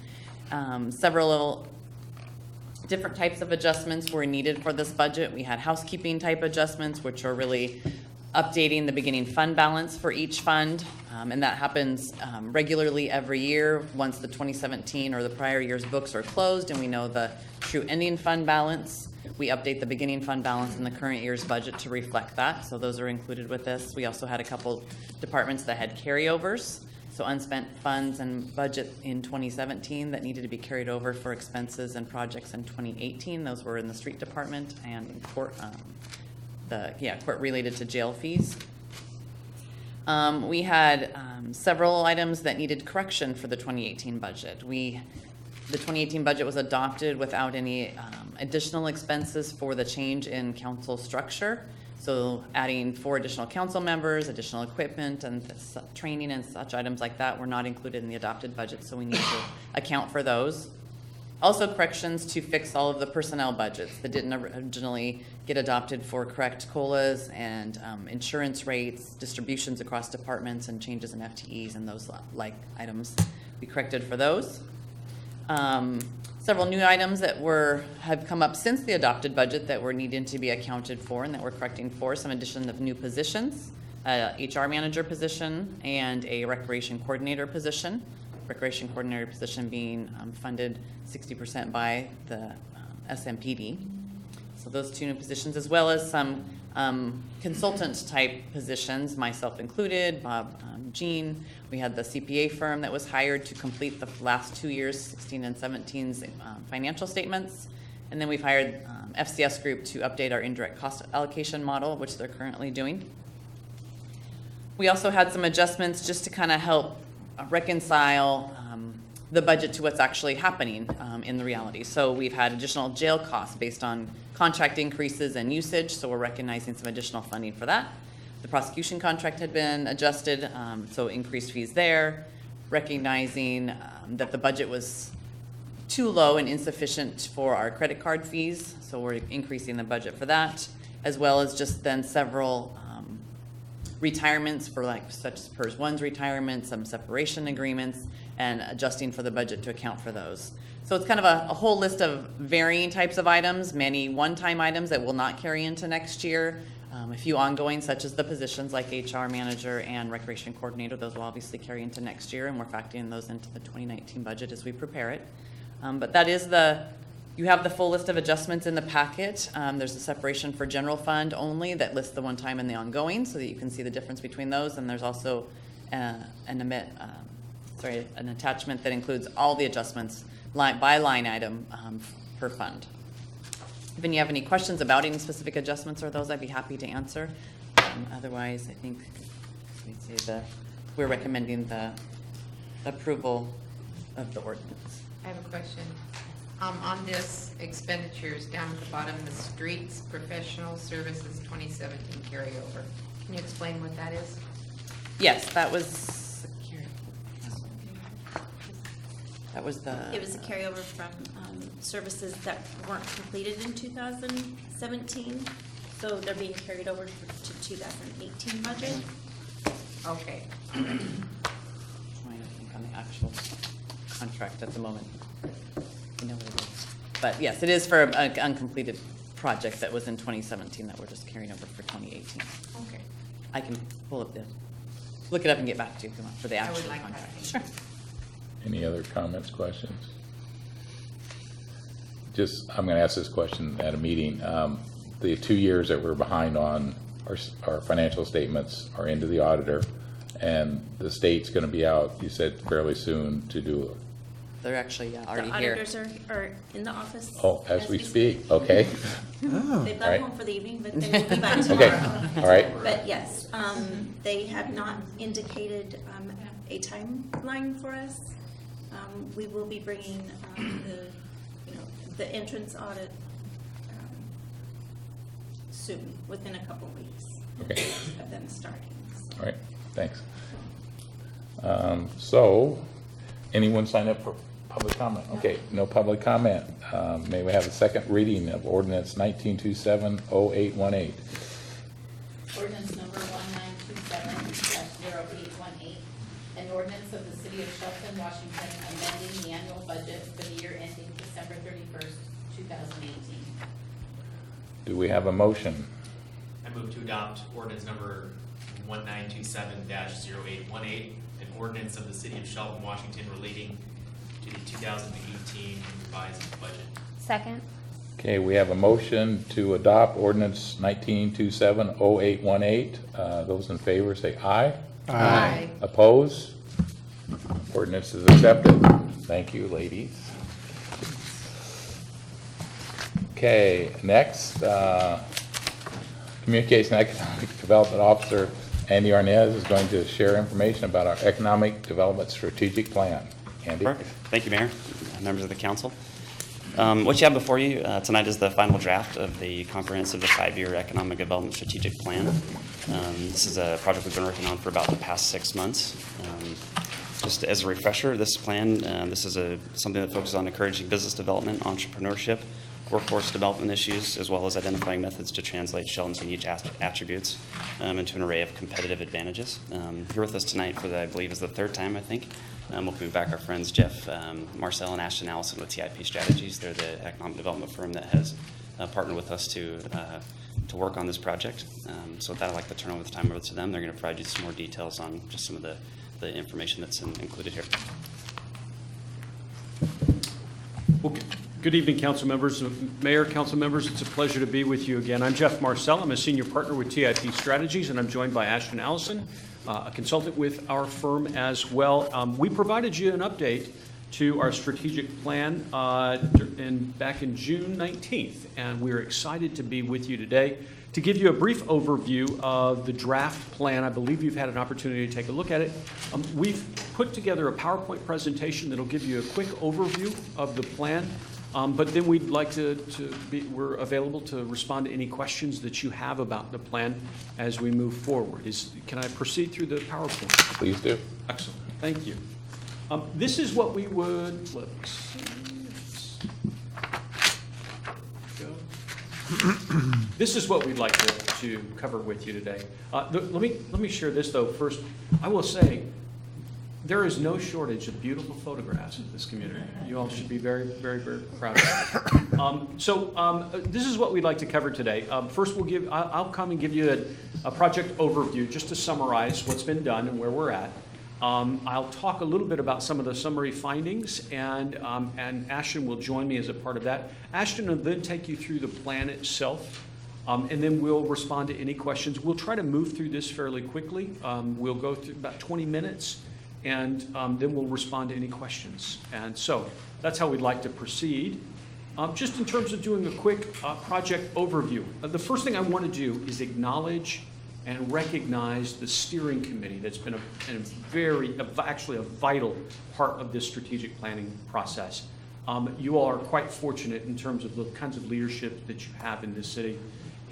Several different types of adjustments were needed for this budget. We had housekeeping type adjustments, which are really updating the beginning fund balance for each fund, and that happens regularly every year once the 2017 or the prior year's books are closed and we know the true ending fund balance. We update the beginning fund balance in the current year's budget to reflect that, so those are included with this. We also had a couple departments that had carryovers, so unspent funds and budget in 2017 that needed to be carried over for expenses and projects in 2018. Those were in the street department and in court, court related to jail fees. We had several items that needed correction for the 2018 budget. The 2018 budget was adopted without any additional expenses for the change in council structure. So adding 4 additional council members, additional equipment, and training and such items like that were not included in the adopted budget, so we need to account for those. Also corrections to fix all of the personnel budgets that didn't originally get adopted for correct COLAs and insurance rates, distributions across departments, and changes in FTEs and those like items. We corrected for those. Several new items that have come up since the adopted budget that were needing to be accounted for and that we're correcting for. Some addition of new positions, HR manager position and a recreation coordinator position. Recreation coordinator position being funded 60% by the SMPD. So those 2 new positions, as well as some consultant type positions, myself included, Bob, Jean. We had the CPA firm that was hired to complete the last 2 years, 16 and 17's financial statements. And then we've hired FCS Group to update our indirect cost allocation model, which they're currently doing. We also had some adjustments just to kind of help reconcile the budget to what's actually happening in the reality. So we've had additional jail costs based on contract increases and usage, so we're recognizing some additional funding for that. The prosecution contract had been adjusted, so increased fees there, recognizing that the budget was too low and insufficient for our credit card fees, so we're increasing the budget for that, as well as just then several retirements for like such as PERS 1's retirement, some separation agreements, and adjusting for the budget to account for those. So it's kind of a whole list of varying types of items, many one-time items that will not carry into next year, a few ongoing such as the positions like HR manager and recreation coordinator. Those will obviously carry into next year, and we're factoring those into the 2019 budget as we prepare it. But that is you have the full list of adjustments in the packet. There's a separation for general fund only that lists the one-time and the ongoing so that you can see the difference between those. And there's also an attachment that includes all the adjustments by line item per fund. If you have any questions about any specific adjustments or those, I'd be happy to answer. Otherwise, I think we're recommending the approval of the ordinance. I have a question. On this expenditures down at the bottom, the streets professional services 2017 carryover. Can you explain what that is? Yes, that was the. It was a carryover from services that weren't completed in 2017, so they're being carried over to 2018 budget. Okay. I'm trying to think on the actual contract at the moment. You know what it is. But yes, it is for an uncompleted project that was in 2017 that we're just carrying over for 2018. Okay. I can look it up and get back to you if you want for the I actual would like contract. that. Sure. Any other comments, questions? I'm going to ask this question at a meeting. The 2 years that we're behind on our financial statements are into the auditor, and the state's going to be out, you said, fairly soon to do it. They're actually already The here. auditors are in the office. Oh, as we speak, okay. They've All gone right. home for the evening, but they will be back tomorrow. Okay, all right. But yes, they have not indicated a timeline for us. We will be bringing the entrance audit soon, within a couple weeks Okay. of them starting. So. All right, thanks. So, anyone sign up for public comment? Okay, no public comment. May we have a second reading of ordinance 1927-0818? Ordinance number 1927-0818, an ordinance of the City of Shelton, Washington, amending the annual budget for the year ending December 31st, 2018. Do we have a motion? I move to adopt ordinance number 1927-0818, an ordinance of the City of Shelton, Washington relating to the 2018 revised budget. Second. Okay, we have a motion to adopt ordinance 1927-0818. Those in favor say aye. Aye. Oppose? Ordinance is accepted. Thank you, ladies. Okay, next, Communication Economic Development Officer Andy Arnez is going to share information about our Economic Development Strategic Plan. Andy? Perfect. Thank you, Mayor, members of the council. What you have before you tonight is the final draft of the comprehensive 5-year Economic Development Strategic Plan. This is a project we've been working on for about the past 6 months. Just as a refresher, this plan, this is something that focuses on encouraging business development, entrepreneurship, workforce development issues, as well as identifying methods to translate Shelton's unique attributes into an array of competitive advantages. Here with us tonight for I believe is the third time, I think. Welcoming back our friends Jeff, Marcel, and Ashton Allison with TIP Strategies. They're the economic development firm that has partnered with us to work on this project. So with that, I'd like to turn over the time over to them. They're going to provide you some more details on just some of the information that's included here. Well, good evening, council members. Mayor, council members, it's a pleasure to be with you again. I'm Jeff Marcel. I'm a senior partner with TIP Strategies, and I'm joined by Ashton Allison, a consultant with our firm as well. We provided you an update to our strategic plan back in June 19th, and we're excited to be with you today to give you a brief overview of the draft plan. I believe you've had an opportunity to take a look at it. We've put together a PowerPoint presentation that'll give you a quick overview of the plan, but then we'd like we're available to respond to any questions that you have about the plan as we move forward. Can I proceed through the PowerPoint? Please do. Excellent, thank you. This is what we would, let's see if This is what we'd like to cover with you today. Let me share this, though. First, I will say, there is no shortage of beautiful photographs in this community. You all should be very, very, very proud of it. This is what we'd like to cover today. First, I'll come and give you a project overview just to summarize what's been done and where we're at. I'll talk a little bit about some of the summary findings, and Ashton will join me as a part of that. Ashton will then take you through the plan itself, and then we'll respond to any questions. We'll try to move through this fairly quickly. We'll go through about 20 minutes, and then we'll respond to any questions. And so that's how we'd like to proceed. Just in terms of doing a quick project overview, the first thing I want to do is acknowledge and recognize the steering committee that's been actually a vital part of this strategic planning process. You all are quite fortunate in terms of the kinds of leadership that you have in this city.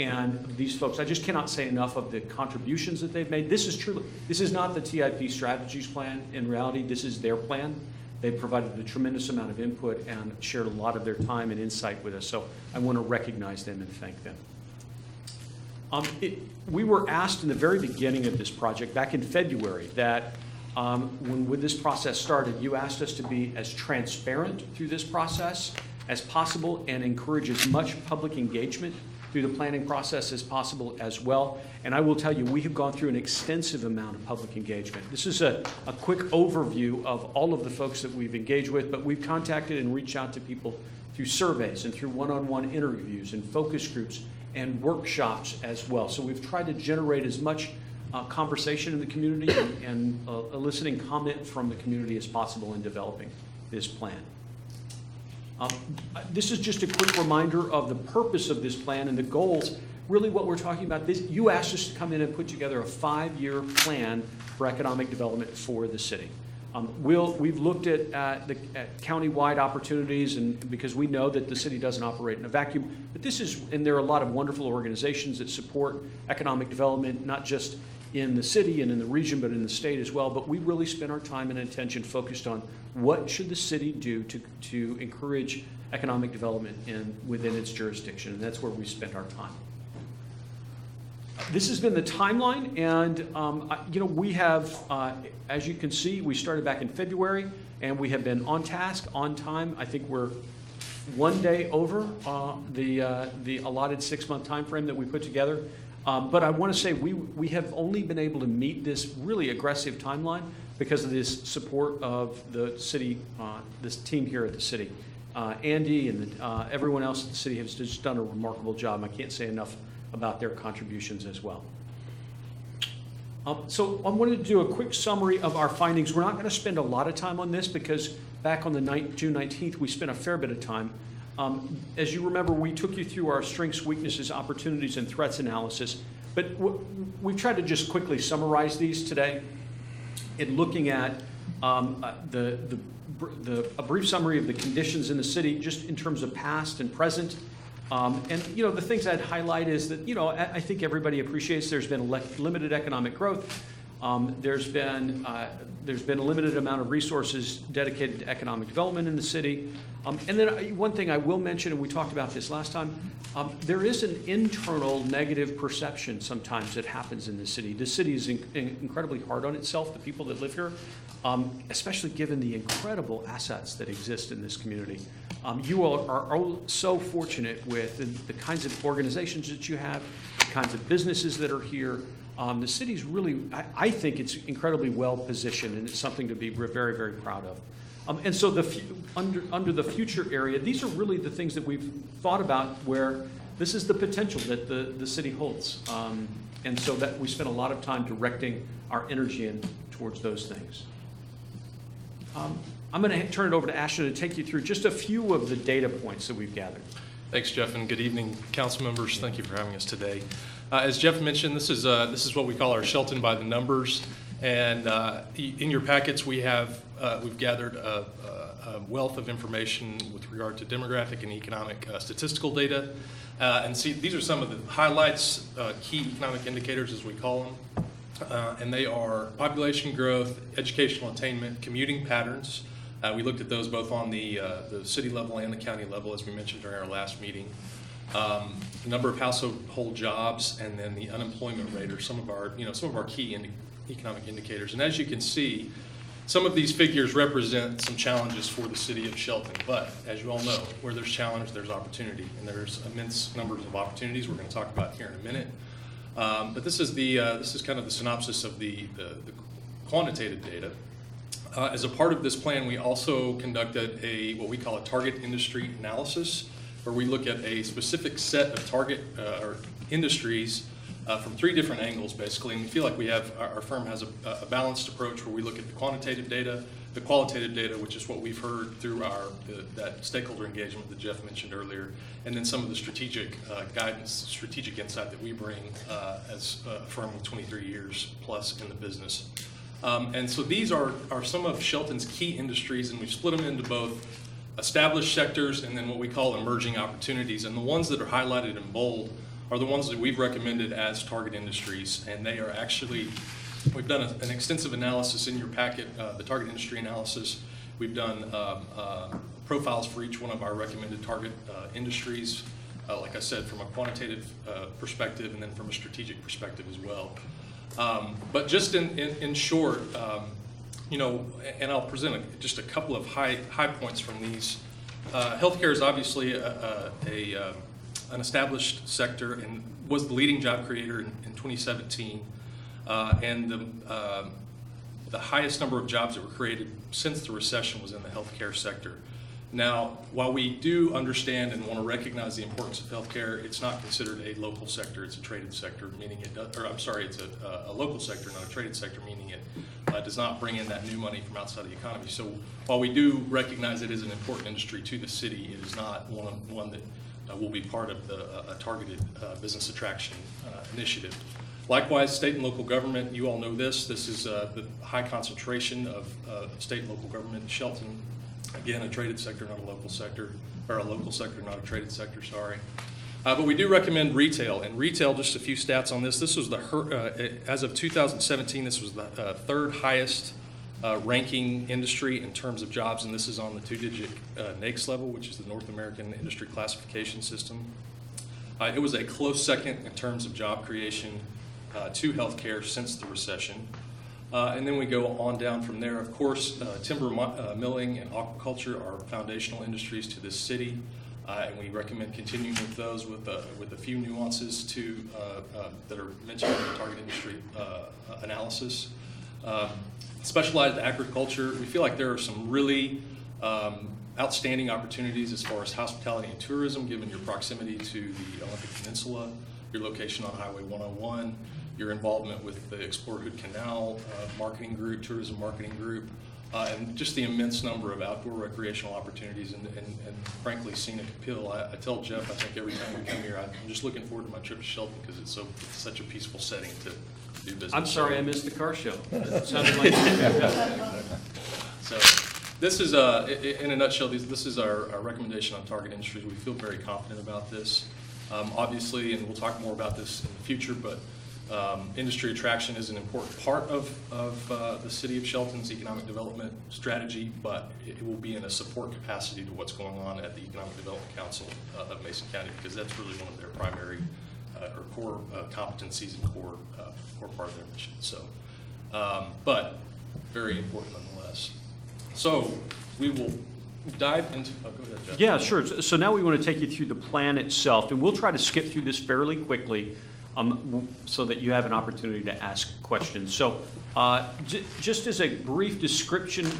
And these folks, I just cannot say enough of the contributions that they've made. This is not the TIP strategies plan. In reality, this is their plan. They've provided a tremendous amount of input and shared a lot of their time and insight with us. So I want to recognize them and thank them. We were asked in the very beginning of this project, back in February, that when this process started, you asked us to be as transparent through this process as possible and encourage as much public engagement through the planning process as possible as well. And I will tell you, we have gone through an extensive amount of public engagement. This is a quick overview of all of the folks that we've engaged with, but we've contacted and reached out to people through surveys and through one-on-one interviews and focus groups and workshops as well. So we've tried to generate as much conversation in the community and eliciting comment from the community as possible in developing this plan. This is just a quick reminder of the purpose of this plan and the goals. Really what we're talking about, you asked us to come in and put together a 5-year plan for economic development for the city. We've looked at county-wide opportunities, and because we know that the city doesn't operate in a vacuum, but there are a lot of wonderful organizations that support economic development, not just in the city and in the region, but in the state as well. But we really spend our time and attention focused on what should the city do to encourage economic development within its jurisdiction, and that's where we spend our time. This has been the timeline, and we have, as you can see, we started back in February, and we have been on task, on time. I think we're one day over the allotted 6-month time frame that we put together. But I want to say we have only been able to meet this really aggressive timeline because of this support of the city, this team here at the city. Andy and everyone else at the city has just done a remarkable job. I can't say enough about their contributions as well. So I wanted to do a quick summary of our findings. We're not going to spend a lot of time on this because back on the June 19th, we spent a fair bit of time. As you remember, we took you through our strengths, weaknesses, opportunities, and threats analysis. But we've tried to just quickly summarize these today in looking at a brief summary of the conditions in the city, just in terms of past and present. The things I'd highlight is that, I think everybody appreciates there's been limited economic growth. There's been a limited amount of resources dedicated to economic development in the city. And then one thing I will mention, and we talked about this last time, there is an internal negative perception sometimes that happens in the city. The city is incredibly hard on itself, the people that live here, especially given the incredible assets that exist in this community. You all are so fortunate with the kinds of organizations that you have, the kinds of businesses that are here. The city's really, I think it's incredibly well positioned, and it's something to be very, very proud of. And so under the future area, these are really the things that we've thought about where this is the potential that the city holds. And so that we spend a lot of time directing our energy in towards those things. I'm going to turn it over to Ashton to take you through just a few of the data points that we've gathered. Thanks, Jeff, and good evening, council members. Thank you for having us today. As Jeff mentioned, this is what we call our Shelton by the numbers, and in your packets we've gathered a wealth of information with regard to demographic and economic statistical data, and see these are some of the highlights, key economic indicators as we call them, and they are population growth, educational attainment, commuting patterns. We looked at those both on the city level and the county level, as we mentioned during our last meeting. number of household jobs, and then the unemployment rate are some of our key economic indicators. And as you can see, some of these figures represent some challenges for the city of Shelton. But as you all know, where there's challenge, there's opportunity, and there's immense numbers of opportunities we're going to talk about here in a minute. But this is kind of the synopsis of the quantitative data. As a part of this plan, we also conducted what we call a target industry analysis, where we look at a specific set of target or industries from 3 different angles, basically. And we feel like our firm has a balanced approach where we look at the quantitative data, the qualitative data, which is what we've heard through that stakeholder engagement that Jeff mentioned earlier, and then some of the strategic guidance, strategic insight that we bring as a firm with 23 years plus in the business. And so these are some of Shelton's key industries, and we've split them into both established sectors and then what we call emerging opportunities. And the ones that are highlighted in bold are the ones that we've recommended as target industries. And they are actually, we've done an extensive analysis in your packet, the target industry analysis. We've done profiles for each one of our recommended target industries, like I said, from a quantitative perspective and then from a strategic perspective as well. But just in short, and I'll present just a couple of high points from these. Healthcare is obviously an established sector and was the leading job creator in 2017, and the highest number of jobs that were created since the recession was in the healthcare sector. Now, while we do understand and want to recognize the importance of healthcare, it's not considered a local sector. It's a traded sector, meaning it does, or I'm sorry, it's a local sector, not a traded sector, meaning it does not bring in that new money from outside the economy. So while we do recognize it is an important industry to the city, it is not one that will be part of a targeted business attraction initiative. Likewise, state and local government, you all know this. This is the high concentration of state and local government in Shelton. Again, a traded sector, not a local sector, or a local sector, not a traded sector, sorry. But we do recommend retail. And retail, just a few stats on this. This was as of 2017, this was the 3rd highest ranking industry in terms of jobs, and this is on the 2-digit NAICS level, which is the North American Industry Classification System. It was a close second in terms of job creation to healthcare since the recession. And then we go on down from there. Of course, timber milling and aquaculture are foundational industries to this city, and we recommend continuing with those with a few nuances that are mentioned in the target industry analysis. Specialized agriculture, we feel like there are some really outstanding opportunities as far as hospitality and tourism, given your proximity to the Olympic Peninsula, your location on Highway 101, your involvement with the Explore Hood Canal marketing group, tourism marketing group, and just the immense number of outdoor recreational opportunities and frankly scenic appeal. I tell Jeff, I think every time we come here, I'm just looking forward to my trip to Shelton because it's such a peaceful setting to do business. I'm sorry I missed the car show. It sounded like So this is, in a nutshell, this is our recommendation on target industries. We feel very confident about this. Obviously, and we'll talk more about this in the future, but industry attraction is an important part of the City of Shelton's economic development strategy, but it will be in a support capacity to what's going on at the Economic Development Council of Mason County, because that's really one of their primary or core competencies and core part of their mission. So, but very important nonetheless. So we will dive into, go ahead, Jeff. Yeah, sure. So now we want to take you through the plan itself, and we'll try to skip through this fairly quickly so that you have an opportunity to ask questions. So just as a brief description,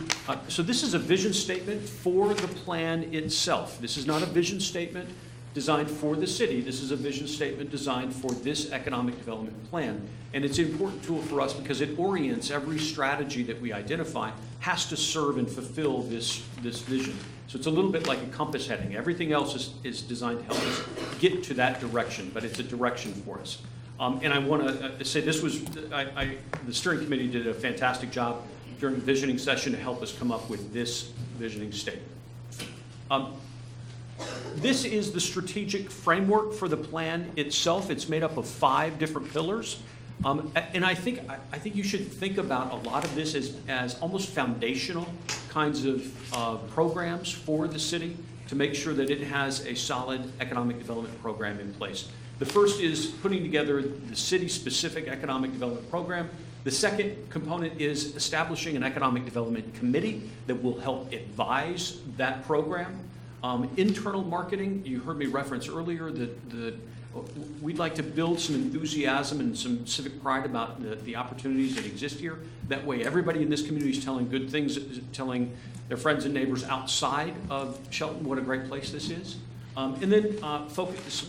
so this is a vision statement for the plan itself. This is not a vision statement designed for the city. This is a vision statement designed for this economic development plan. And it's an important tool for us because it orients every strategy that we identify has to serve and fulfill this vision. So it's a little bit like a compass heading. Everything else is designed to help us get to that direction, but it's a direction for us. And I want to say this was, the steering committee did a fantastic job during the visioning session to help us come up with this visioning statement. This is the strategic framework for the plan itself. It's made up of 5 different pillars. And I think you should think about a lot of this as almost foundational kinds of programs for the city to make sure that it has a solid economic development program in place. The first is putting together the city-specific economic development program. The second component is establishing an economic development committee that will help advise that program. Internal marketing, you heard me reference earlier that we'd like to build some enthusiasm and some civic pride about the opportunities that exist here. That way, everybody in this community is telling good things, telling their friends and neighbors outside of Shelton what a great place this is. And then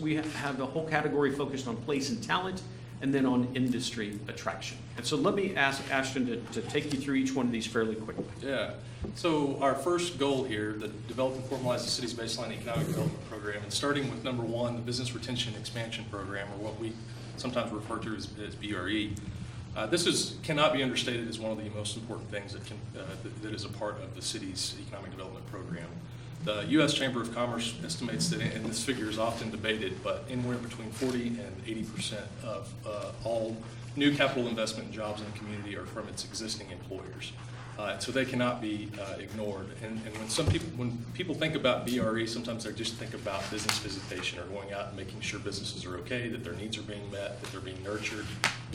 we have a whole category focused on place and talent, and then on industry attraction. And so let me ask Ashton to take you through each one of these fairly quickly. Yeah. So our first goal here, the develop and formalize the city's baseline economic development program, and starting with number one, the business retention expansion program, or what we sometimes refer to as BRE. This cannot be understated as one of the most important things that is a part of the city's economic development program. The U.S. Chamber of Commerce estimates that, and this figure is often debated, but anywhere between 40 and 80% of all new capital investment and jobs in the community are from its existing employers. So they cannot be ignored. And when people think about BRE, sometimes they just think about business visitation or going out and making sure businesses are okay, that their needs are being met, that they're being nurtured,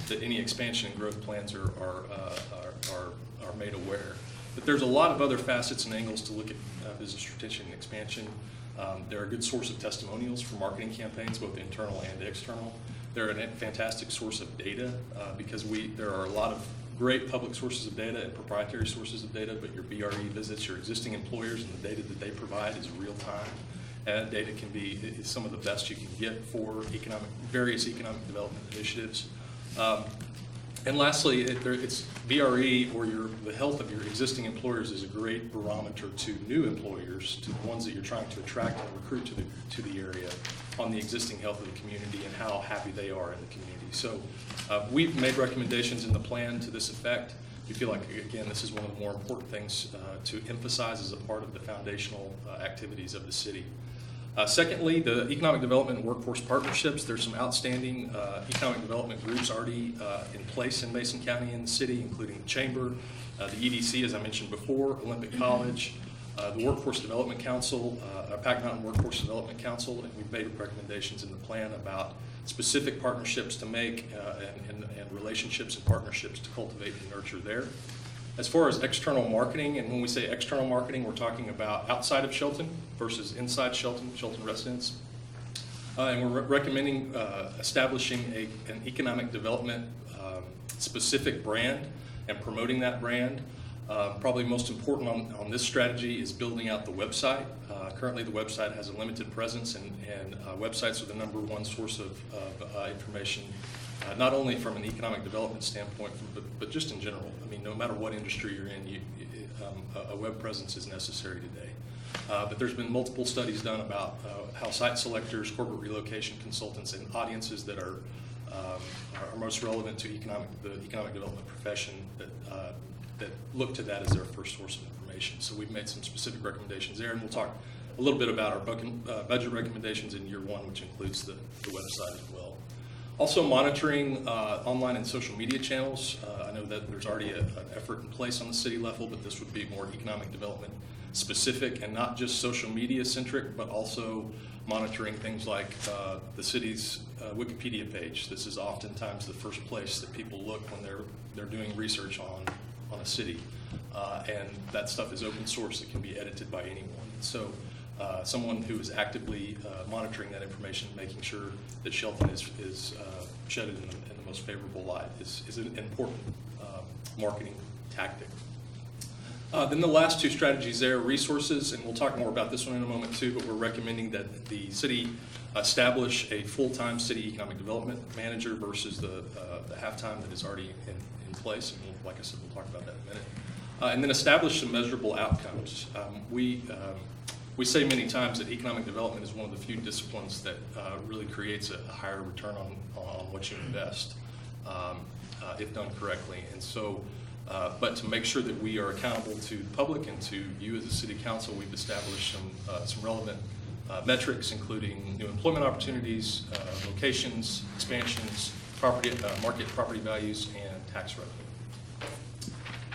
that any expansion and growth plans are made aware. But there's a lot of other facets and angles to look at business retention and expansion. They're a good source of testimonials for marketing campaigns, both internal and external. They're a fantastic source of data because there are a lot of great public sources of data and proprietary sources of data, but your BRE visits, your existing employers, and the data that they provide is real time. And that data is some of the best you can get for various economic development initiatives. And lastly, it's BRE, or the health of your existing employers, is a great barometer to new employers, to the ones that you're trying to attract and recruit to the area, on the existing health of the community and how happy they are in the community. So we've made recommendations in the plan to this effect. We feel like, again, this is one of the more important things to emphasize as a part of the foundational activities of the city. Secondly, the economic development and workforce partnerships. There's some outstanding economic development groups already in place in Mason County and the city, including the Chamber, the EDC, as I mentioned before, Olympic College, the Workforce Development Council, Pac Mountain Workforce Development Council, and we've made recommendations in the plan about specific partnerships to make and relationships and partnerships to cultivate and nurture there. As far as external marketing, and when we say external marketing, we're talking about outside of Shelton versus inside Shelton residents. And we're recommending establishing an economic development specific brand and promoting that brand. Probably most important on this strategy is building out the website. Currently the website has a limited presence, and websites are the #1 source of information, not only from an economic development standpoint, but just in general. I mean, no matter what industry you're in, a web presence is necessary today. But there's been multiple studies done about how site selectors, corporate relocation consultants, and audiences that are most relevant to the economic development profession that look to that as their first source of information. So we've made some specific recommendations there, and we'll talk a little bit about our budget recommendations in year one, which includes the website as well. Also monitoring online and social media channels. I know that there's already an effort in place on the city level, but this would be more economic development specific and not just social media centric, but also monitoring things like the city's Wikipedia page. This is oftentimes the first place that people look when they're doing research on a city, and that stuff is open source. It can be edited by anyone. So someone who is actively monitoring that information, making sure that Shelton is shedded in the most favorable light is an important marketing tactic. Then the last two strategies there, resources, and we'll talk more about this one in a moment too, but we're recommending that the city establish a full-time city economic development manager versus the half-time that is already in place. And like I said, we'll talk about that in a minute. And then establish some measurable outcomes. We say many times that economic development is one of the few disciplines that really creates a higher return on what you invest, if done correctly. And so, but to make sure that we are accountable to the public and to you as a city council, we've established some relevant metrics, including new employment opportunities, locations, expansions, market property values, and tax revenue.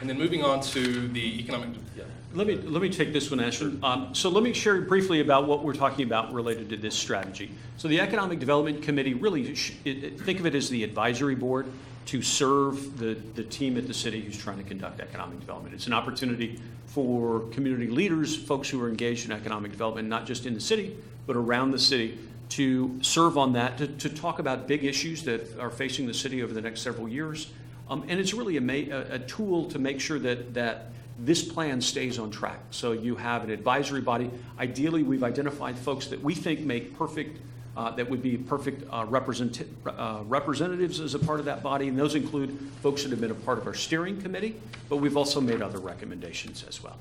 And then moving on to the economic, yeah. Let me take this one, Ashton. So let me share briefly about what we're talking about related to this strategy. So the Economic Development Committee, really, think of it as the advisory board to serve the team at the city who's trying to conduct economic development. It's an opportunity for community leaders, folks who are engaged in economic development, not just in the city, but around the city, to serve on that, to talk about big issues that are facing the city over the next several years. And it's really a tool to make sure that this plan stays on track. So you have an advisory body. Ideally, we've identified folks that we think make perfect, that would be perfect representatives as a part of that body. And those include folks that have been a part of our steering committee, but we've also made other recommendations as well.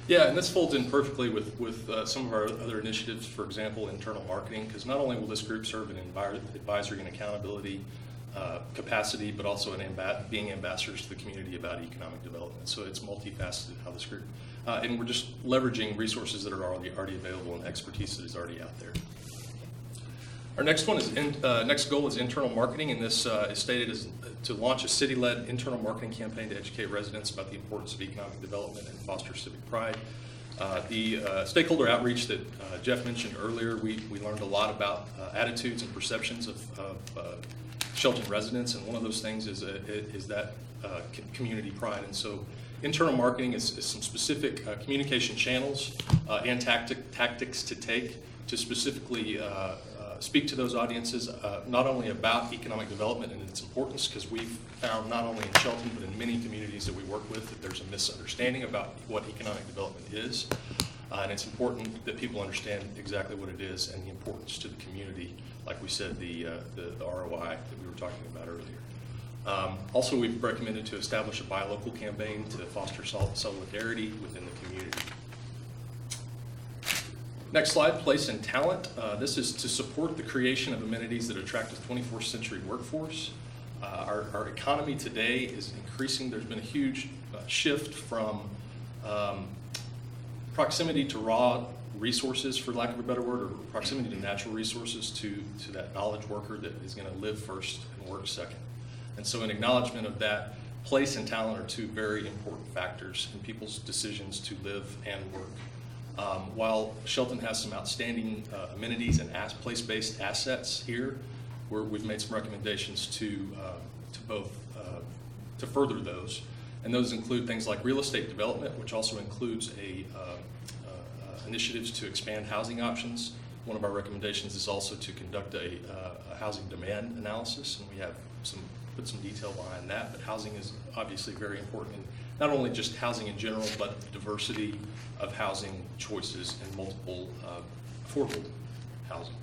Yeah, and this folds in perfectly with some of our other initiatives, for example, internal marketing, because not only will this group serve an advisory and accountability capacity, but also being ambassadors to the community about economic development. So it's multifaceted how this group, and we're just leveraging resources that are already available and expertise that is already out there. Our next one is next goal is internal marketing, and this is stated as to launch a city-led internal marketing campaign to educate residents about the importance of economic development and foster civic pride. The stakeholder outreach that Jeff mentioned earlier, we learned a lot about attitudes and perceptions of Shelton residents, and one of those things is that community pride. And so internal marketing is some specific communication channels and tactics to take to specifically speak to those audiences, not only about economic development and its importance, because we've found not only in Shelton but in many communities that we work with that there's a misunderstanding about what economic development is. And it's important that people understand exactly what it is and the importance to the community, like we said, the ROI that we were talking about earlier. Also, we've recommended to establish a buy local campaign to foster solidarity within the community. Next slide, place and talent. This is to support the creation of amenities that attract a 21st century workforce. Our economy today is increasing. There's been a huge shift from proximity to raw resources, for lack of a better word, or proximity to natural resources to that knowledge worker that is going to live first and work second. And so in acknowledgement of that, place and talent are two very important factors in people's decisions to live and work. While Shelton has some outstanding amenities and place-based assets here, we've made some recommendations to both to further those, and those include things like real estate development, which also includes initiatives to expand housing options. One of our recommendations is also to conduct a housing demand analysis, and we have put some detail behind that. But housing is obviously very important, and not only just housing in general, but diversity of housing choices and multiple affordable housing.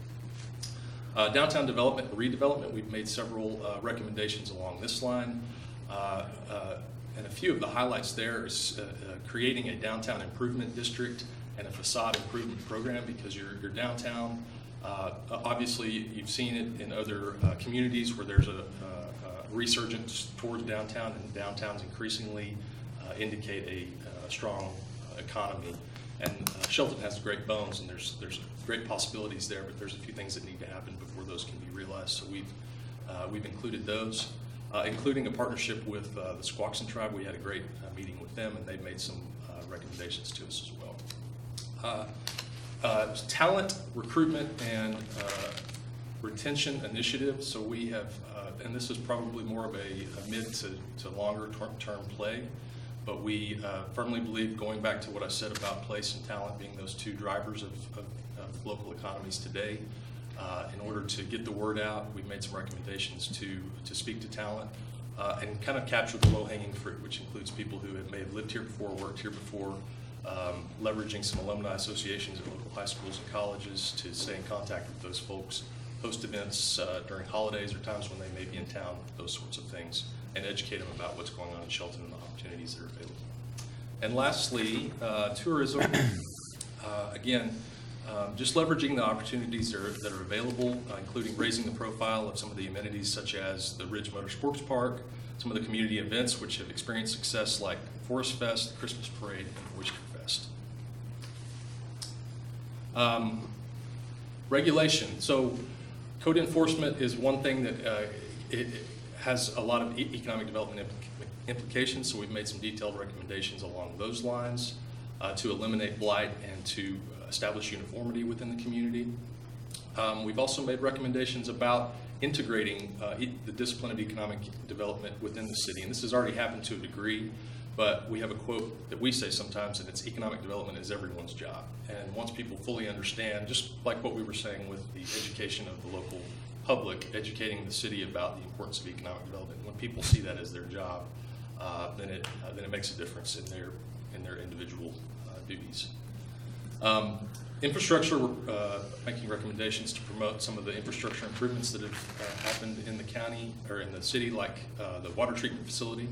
Downtown development and redevelopment, we've made several recommendations along this line. And a few of the highlights there is creating a downtown improvement district and a facade improvement program, because your downtown, obviously you've seen it in other communities where there's a resurgence towards downtown, and downtowns increasingly indicate a strong economy. And Shelton has great bones, and there's great possibilities there, but there's a few things that need to happen before those can be realized. So we've included those, including a partnership with the Squaxin Tribe. We had a great meeting with them, and they made some recommendations to us as well. Talent, recruitment, and retention initiative. So we have, and this is probably more of a mid to longer term play, but we firmly believe, going back to what I said about place and talent being those two drivers of local economies today, in order to get the word out, we've made some recommendations to speak to talent and kind of capture the low-hanging fruit, which includes people who may have lived here before, worked here before, leveraging some alumni associations at local high schools and colleges to stay in contact with those folks, host events during holidays or times when they may be in town, those sorts of things, and educate them about what's going on in Shelton and the opportunities that are available. And lastly, tourism. Again, just leveraging the opportunities that are available, including raising the profile of some of the amenities such as the Ridge Motorsports Park, some of the community events which have experienced success like Forest Fest, Christmas Parade, and Oyster Fest. Regulation. So code enforcement is one thing that it has a lot of economic development implications, so we've made some detailed recommendations along those lines to eliminate blight and to establish uniformity within the community. We've also made recommendations about integrating the discipline of economic development within the city, and this has already happened to a degree, but we have a quote that we say sometimes, and it's economic development is everyone's job. And once people fully understand, just like what we were saying with the education of the local public, educating the city about the importance of economic development, when people see that as their job, then it makes a difference in their individual duties. Infrastructure, we're making recommendations to promote some of the infrastructure improvements that have happened in the county or in the city, like the water treatment facility.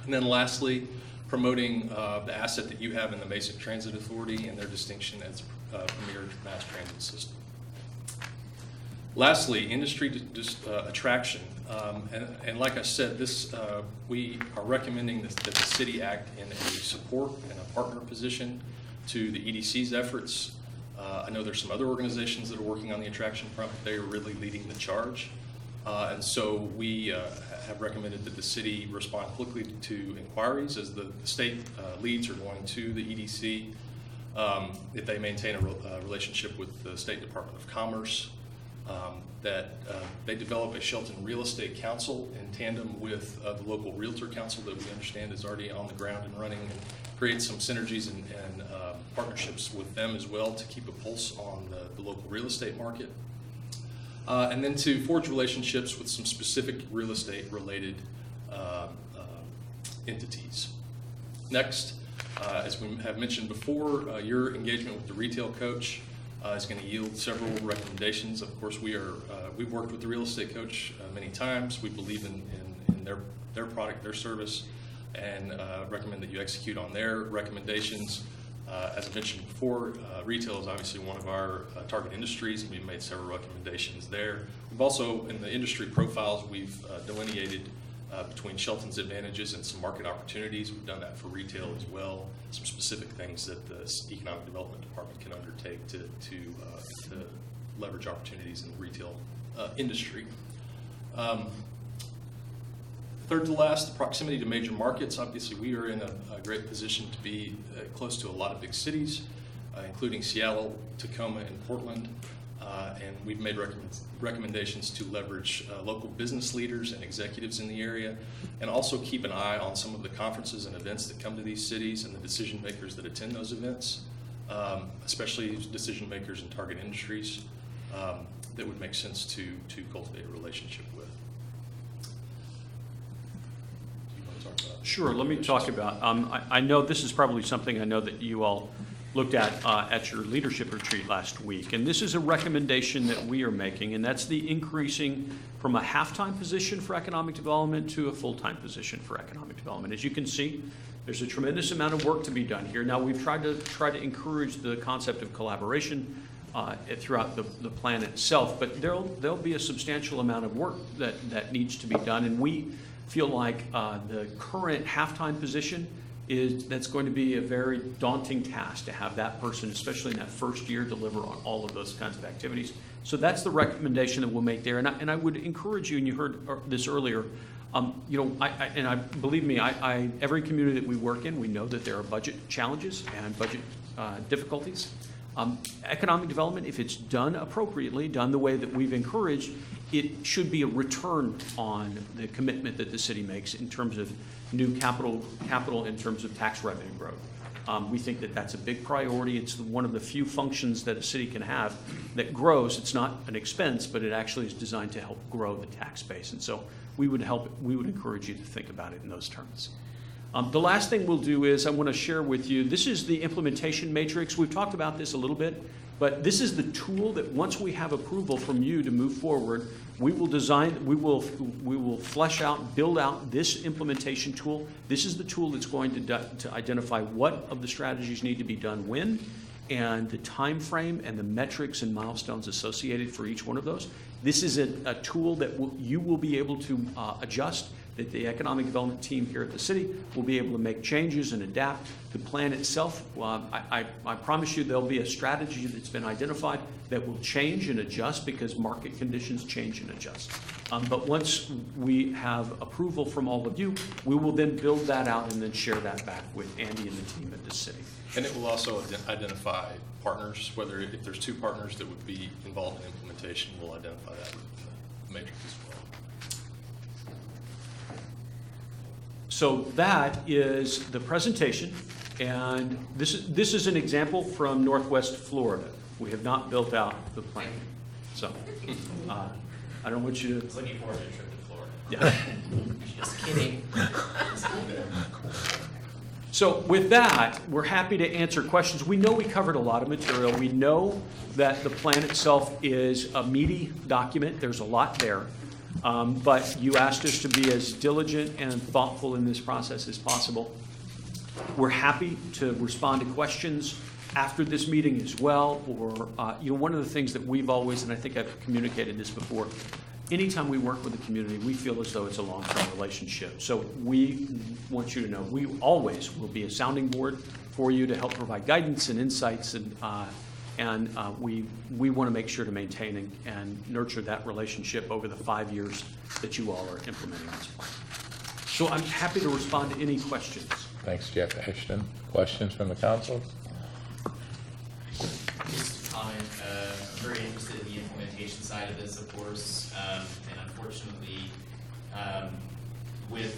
And then lastly, promoting the asset that you have in the Mason Transit Authority and their distinction as a premier mass transit system. Lastly, industry attraction. And like I said, we are recommending that the city act in a support and a partner position to the EDC's efforts. I know there's some other organizations that are working on the attraction front, but they are really leading the charge. And so we have recommended that the city respond quickly to inquiries as the state leads are going to the EDC, if they maintain a relationship with the State Department of Commerce, that they develop a Shelton Real Estate Council in tandem with the local Realtor Council that we understand is already on the ground and running, and create some synergies and partnerships with them as well to keep a pulse on the local real estate market. And then to forge relationships with some specific real estate related entities. Next, as we have mentioned before, your engagement with the retail coach is going to yield several recommendations. Of course, we've worked with the real estate coach many times. We believe in their product, their service, and recommend that you execute on their recommendations. As I mentioned before, retail is obviously one of our target industries, and we've made several recommendations there. We've also, in the industry profiles, we've delineated between Shelton's advantages and some market opportunities. We've done that for retail as well, some specific things that the Economic Development Department can undertake to leverage opportunities in the retail industry. Third to last, the proximity to major markets. Obviously, we are in a great position to be close to a lot of big cities, including Seattle, Tacoma, and Portland. And we've made recommendations to leverage local business leaders and executives in the area, and also keep an eye on some of the conferences and events that come to these cities and the decision makers that attend those events, especially decision makers in target industries that would make sense to cultivate a relationship with. Sure, let me talk about, I know this is probably something I know that you all looked at your leadership retreat last week, and this is a recommendation that we are making, and that's the increasing from a half-time position for economic development to a full-time position for economic development. As you can see, there's a tremendous amount of work to be done here. Now, we've tried to encourage the concept of collaboration throughout the plan itself, but there'll be a substantial amount of work that needs to be done, and we feel like the current half-time position that's going to be a very daunting task to have that person, especially in that first year, deliver on all of those kinds of activities. So that's the recommendation that we'll make there. And I would encourage you, and you heard this earlier, believe me, every community that we work in, we know that there are budget challenges and budget difficulties. Economic development, if it's done appropriately, done the way that we've encouraged, it should be a return on the commitment that the city makes in terms of new capital in terms of tax revenue growth. We think that that's a big priority. It's one of the few functions that a city can have that grows. It's not an expense, but it actually is designed to help grow the tax base. And so we would encourage you to think about it in those terms. The last thing we'll do is I want to share with you, this is the implementation matrix. We've talked about this a little bit, but this is the tool that once we have approval from you to move forward, we will flesh out, build out this implementation tool. This is the tool that's going to identify what of the strategies need to be done when, and the time frame and the metrics and milestones associated for each one of those. This is a tool that you will be able to adjust that the economic development team here at the city will be able to make changes and adapt. The plan itself, I promise you there'll be a strategy that's been identified that will change and adjust because market conditions change and adjust. But once we have approval from all of you, we will then build that out and then share that back with Andy and the team at the city. And it will also identify partners, whether if there's two partners that would be involved in implementation, we'll identify that with the matrix as well. So that is the presentation, and this is an example from Northwest Florida. We have not built out the plan. So I don't want you to... I was looking forward to a trip to Florida. Yeah. Just kidding. So with that, we're happy to answer questions. We know we covered a lot of material. We know that the plan itself is a meaty document. There's a lot there. But you asked us to be as diligent and thoughtful in this process as possible. We're happy to respond to questions after this meeting as well, or one of the things that we've always, and I think I've communicated this before, anytime we work with the community, we feel as though it's a long-term relationship. So we want you to know we always will be a sounding board for you to help provide guidance and insights, and we want to make sure to maintain and nurture that relationship over the 5 years that you all are implementing this plan. So I'm happy to respond to any questions. Thanks, Jeff. Ashton, questions from the council? Just a comment, I'm very interested in the implementation side of this, of course, and unfortunately, with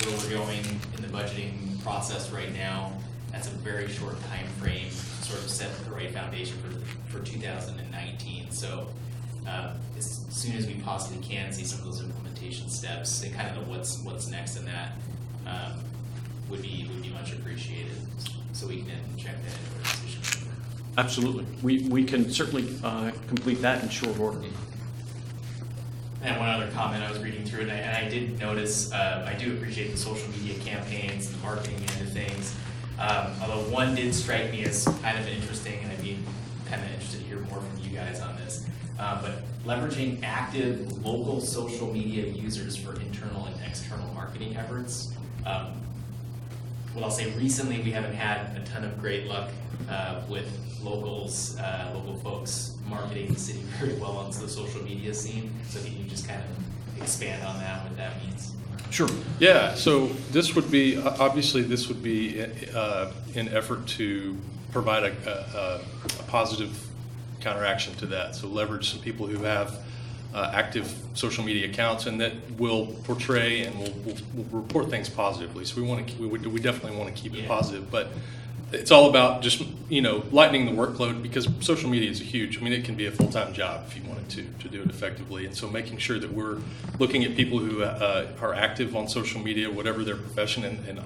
where we're going in the budgeting process right now, that's a very short time frame to sort of set the right foundation for 2019. So as soon as we possibly can see some of those implementation steps and kind of know what's next in that would be much appreciated, so we can check that into our decision. Absolutely. We can certainly complete that in short order. And one other comment, I was reading through it, and I did notice, I do appreciate the social media campaigns, the marketing end of things. Although one did strike me as kind of interesting, and I'd be kind of interested to hear more from you guys on this. But leveraging active local social media users for internal and external marketing efforts. What I'll say, recently we haven't had a ton of great luck with local folks marketing the city very well onto the social media scene. So can you just kind of expand on that, what that means? Sure. Yeah, so this would be, obviously this would be in effort to provide a positive counteraction to that. So leverage some people who have active social media accounts and that will portray and will report things positively. So we definitely want to keep it positive, but it's all about just, lightening the workload, because social media is it can be a full-time job if you wanted to do it effectively. And so making sure that we're looking at people who are active on social media, whatever their profession, and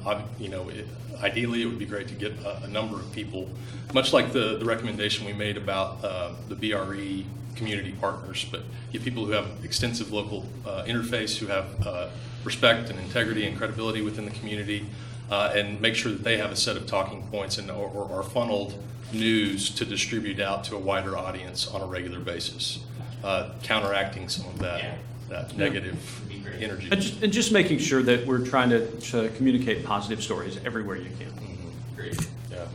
ideally it would be great to get a number of people, much like the recommendation we made about the BRE community partners, but get people who have extensive local interface, who have respect and integrity and credibility within the community, and make sure that they have a set of talking points or are funneled news to distribute out to a wider audience on a regular basis, counteracting some of that negative energy. And just making sure that we're trying to communicate positive stories everywhere you can. Mm-hmm. Great. Yeah.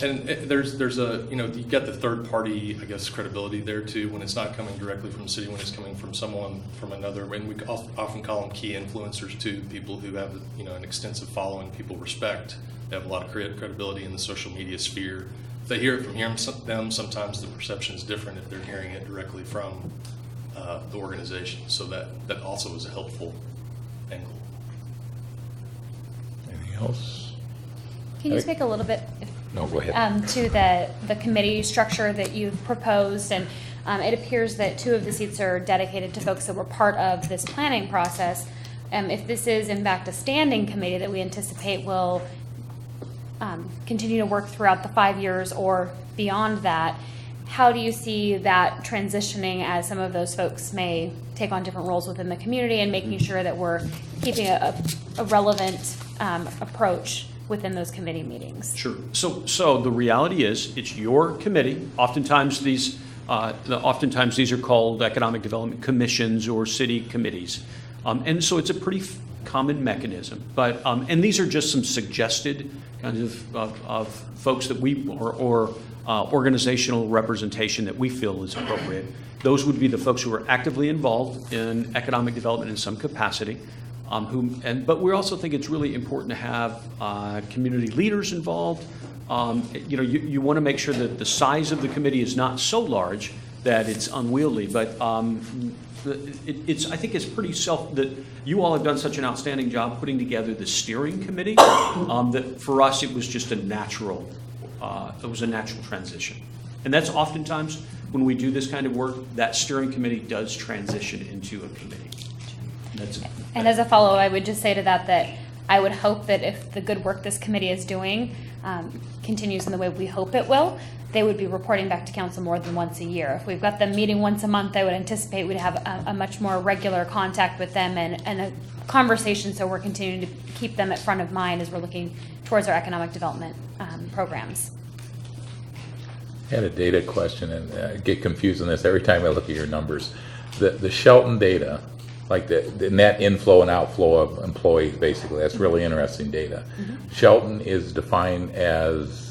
And there's you got the third party, I guess, credibility there too, when it's not coming directly from the city, when it's coming from someone from another, and we often call them key influencers too, people who have, an extensive following, people respect, they have a lot of credibility in the social media sphere. If they hear it from them, sometimes the perception is different if they're hearing it directly from the organization. So that also is a helpful angle. Anything else? Can you speak a little bit? No, go ahead. To the committee structure that you've proposed, and it appears that 2 of the seats are dedicated to folks that were part of this planning process. If this is in fact a standing committee that we anticipate will continue to work throughout the 5 years or beyond that, how do you see that transitioning as some of those folks may take on different roles within the community and making sure that we're keeping a relevant approach within those committee meetings? Sure. So the reality is, it's your committee. Oftentimes these are called economic development commissions or city committees, and so it's a pretty common mechanism. But, and these are just some suggested kinds of folks that we, or organizational representation that we feel is appropriate. Those would be the folks who are actively involved in economic development in some capacity. But we also think it's really important to have community leaders involved. You want to make sure that the size of the committee is not so large that it's unwieldy, but I think it's pretty that you all have done such an outstanding job putting together the steering committee that for us it was just a natural transition. And that's oftentimes when we do this kind of work, that steering committee does transition into a committee. And as a follow-up, I would just say to that I would hope that if the good work this committee is doing continues in the way we hope it will, they would be reporting back to council more than once a year. If we've got them meeting once a month, I would anticipate we'd have a much more regular contact with them and a conversation, so we're continuing to keep them at front of mind as we're looking towards our economic development programs. I had a data question, and I get confused on this every time I look at your numbers. The Shelton data, like the net inflow and outflow of employees, basically, that's really interesting data. Mm-hmm. Shelton is defined as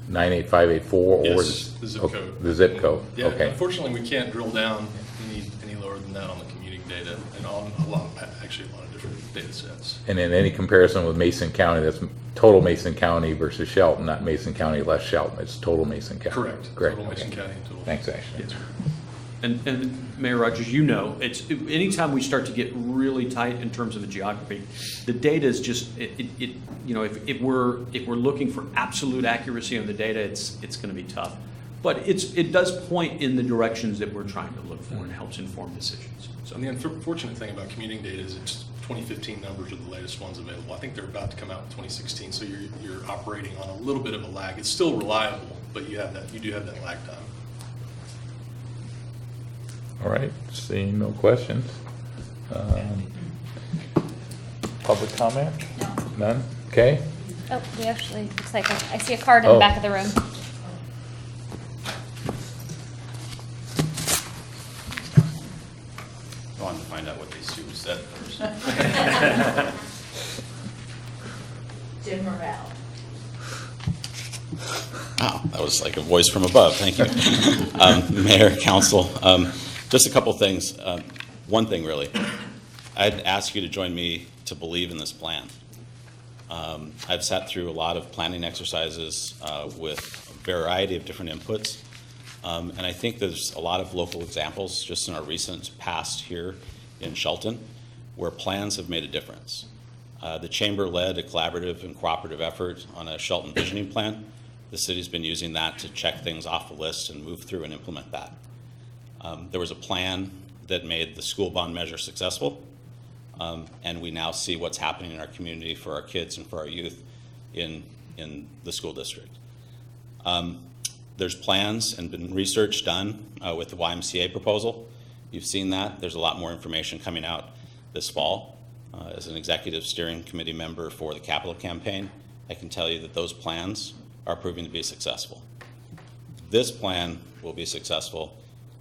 98584 or Yes, the zip code. The zip code. Yeah, Okay. unfortunately, we can't drill down any lower than that on the commuting data and on a lot of different data sets. And in any comparison with Mason County, that's total Mason County versus Shelton, not Mason County less Shelton. It's total Mason County. Correct. Great. Total Mason Okay. County. Total. Thanks, Ashley. Yes, sir. And Mayor Rogers, anytime we start to get really tight in terms of the geography, the data is just if we're looking for absolute accuracy on the data, it's going to be tough. But it does point in the directions that we're trying to look for and helps inform decisions. So the unfortunate thing about commuting data is it's 2015 numbers are the latest ones available. I think they're about to come out in 2016, so you're operating on a little bit of a lag. It's still reliable, but you do have that lag time. All right, seeing no questions. Public comment? None? Okay. Oh, we actually, looks like I see a card in the back of the room. I wanted to find out what these two said first. Jim Morrell. Wow, that was like a voice from above. Thank you. Mayor, council, just a couple things. One thing, really. I'd ask you to join me to believe in this plan. I've sat through a lot of planning exercises with a variety of different inputs. And I think there's a lot of local examples just in our recent past here in Shelton where plans have made a difference. The chamber led a collaborative and cooperative effort on a Shelton visioning plan. The city's been using that to check things off the list and move through and implement that. There was a plan that made the school bond measure successful. And we now see what's happening in our community for our kids and for our youth in the school district. There's plans and been research done with the YMCA proposal. You've seen that. There's a lot more information coming out this fall. As an executive steering committee member for the capital campaign, I can tell you that those plans are proving to be successful. This plan will be successful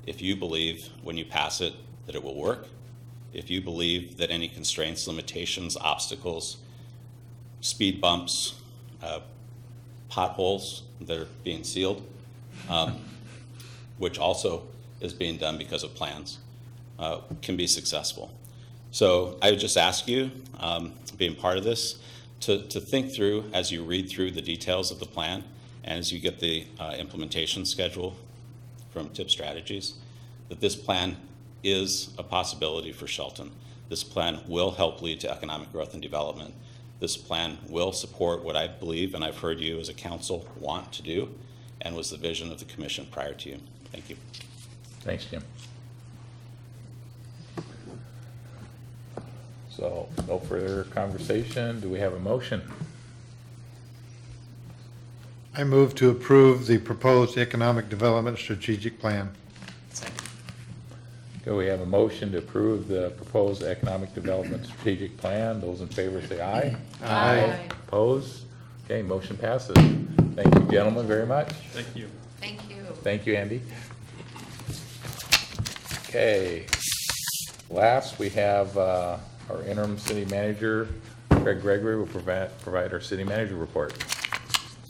if you believe when you pass it that it will work, if you believe that any constraints, limitations, obstacles, speed bumps, potholes that are being sealed, which also is being done because of plans, can be successful. So I would just ask you, being part of this, to think through as you read through the details of the plan and as you get the implementation schedule from TIP Strategies, that this plan is a possibility for Shelton. This plan will help lead to economic growth and development. This plan will support what I believe and I've heard you as a council want to do and was the vision of the commission prior to you. Thank you. Thanks, Jim. So, no further conversation. Do we have a motion? I move to approve the proposed economic development strategic plan. Okay, we have a motion to approve the proposed economic development strategic plan. Those in favor say aye. Aye. Opposed? Okay, motion passes. Thank you, gentlemen, very much. Thank you. Thank you. Thank you, Andy. Okay. Last, we have our interim city manager, Craig Gregory, will provide our city manager report.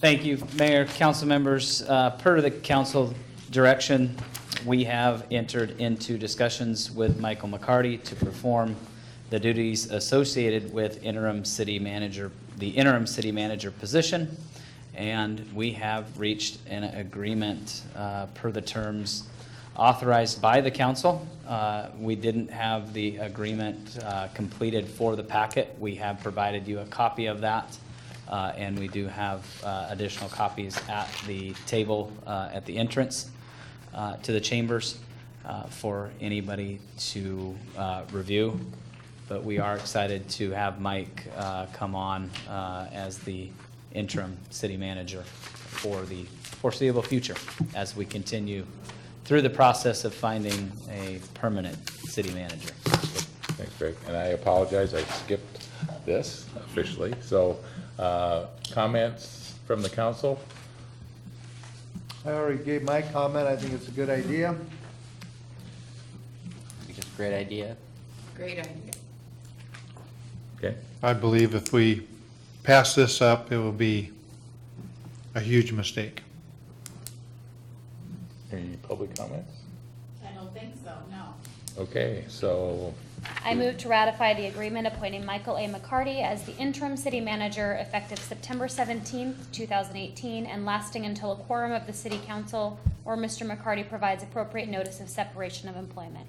Thank you, Mayor, council members. Per the council direction, we have entered into discussions with Michael McCarty to perform the duties associated with the interim city manager position. And we have reached an agreement per the terms authorized by the council. We didn't have the agreement completed for the packet. We have provided you a copy of that. And we do have additional copies at the table at the entrance to the chambers for anybody to review. But we are excited to have Mike come on as the interim city manager for the foreseeable future as we continue through the process of finding a permanent city manager. Thanks, Greg. And I apologize, I skipped this officially. So comments from the council? I already gave my comment. I think it's a good idea. I think it's a great idea. Great idea. Okay. I believe if we pass this up, it will be a huge mistake. Any public comments? I don't think so, no. Okay, so I move to ratify the agreement appointing Michael A. McCarty as the interim city manager effective September 17th, 2018, and lasting until a quorum of the city council or Mr. McCarty provides appropriate notice of separation of employment.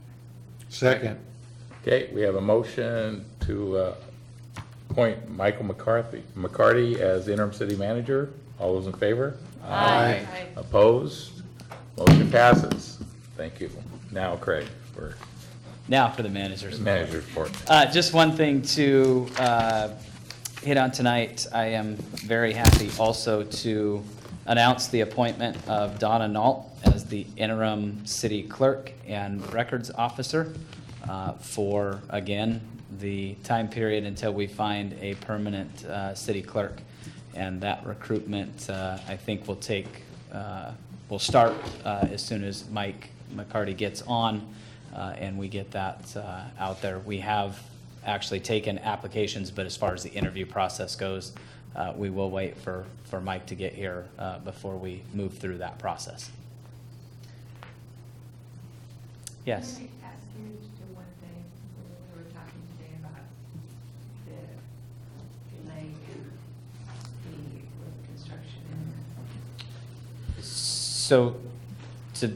Second. okay, we have a motion to appoint Michael McCarty as interim city manager. All those in favor? Aye. Opposed? Motion passes. Thank you. Now, Craig, for Now for the manager's manager report. Just one thing to hit on tonight. I am very happy also to announce the appointment of Donna Nault as the interim city clerk and records officer for, again, the time period until we find a permanent city clerk. And that recruitment, I think, will start as soon as Mike McCarty gets on. And we get that out there. We have actually taken applications, but as far as the interview process goes, we will wait for Mike to get here before we move through that process. Yes? Can I ask you to do one thing? We were talking today about the delay in with construction. So to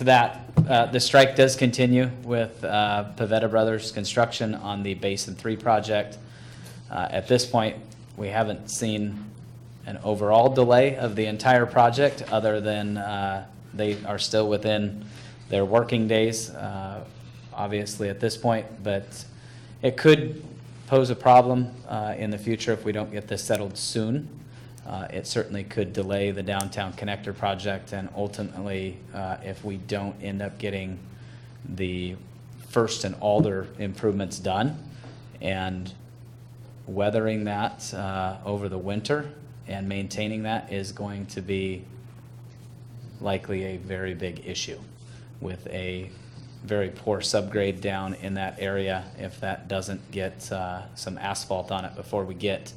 that, the strike does continue with Pavetta Brothers Construction on the Basin 3 project. At this point, we haven't seen an overall delay of the entire project other than they are still within their working days, obviously at this point, but it could pose a problem in the future if we don't get this settled soon. It certainly could delay the downtown connector project, and ultimately, if we don't end up getting the First and Alder improvements done and weathering that over the winter and maintaining that is going to be likely a very big issue with a very poor subgrade down in that area if that doesn't get some asphalt on it before we get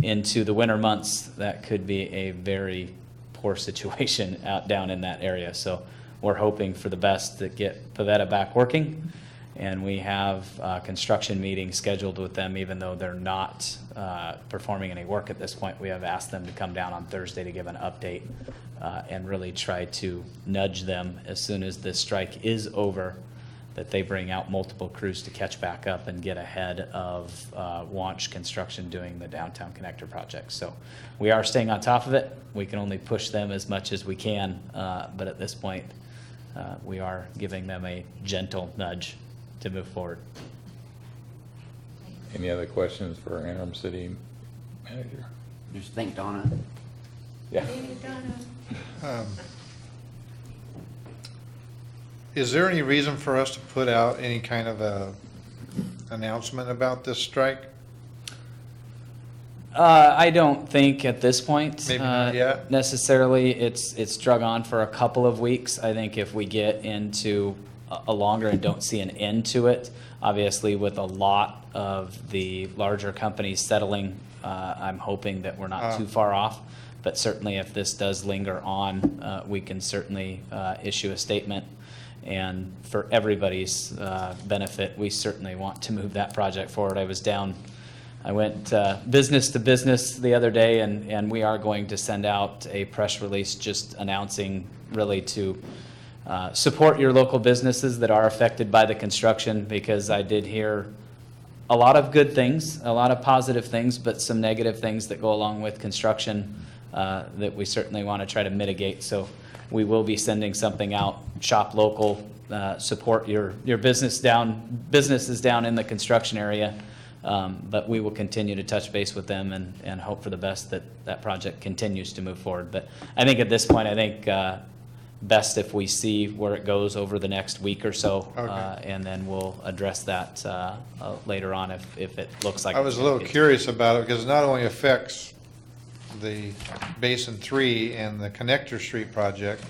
into the winter months. That could be a very poor situation out down in that area. So we're hoping for the best to get Pavetta back working, and we have a construction meeting scheduled with them even though they're not performing any work at this point. We have asked them to come down on Thursday to give an update and really try to nudge them as soon as this strike is over, that they bring out multiple crews to catch back up and get ahead of Wanch Construction doing the downtown connector project. So we are staying on top of it. We can only push them as much as we can, but at this point, we are giving them a gentle nudge to move forward. Any other questions for our interim city manager? Just thank Donna. Yeah. Is there any reason for us to put out any kind of a announcement about this strike? I don't think at this point Maybe not yet? necessarily. It's drug on for a couple of weeks. I think if we get into longer and don't see an end to it. Obviously, with a lot of the larger companies settling, I'm hoping that we're not too far off. But certainly if this does linger on, we can certainly issue a statement. And for everybody's benefit, we certainly want to move that project forward. I went business to business the other day, and we are going to send out a press release just announcing really to support your local businesses that are affected by the construction, because I did hear a lot of good things, a lot of positive things, but some negative things that go along with construction that we certainly want to try to mitigate. So we will be sending something out, shop local, support your businesses down in the construction area. But we will continue to touch base with them and hope for the best that that project continues to move forward. But I think at this point, best if we see where it goes over the next week or so. Okay. And then we'll address that later on if it looks like. I was a little curious about it because it not only affects the Basin 3 and the Connector Street project,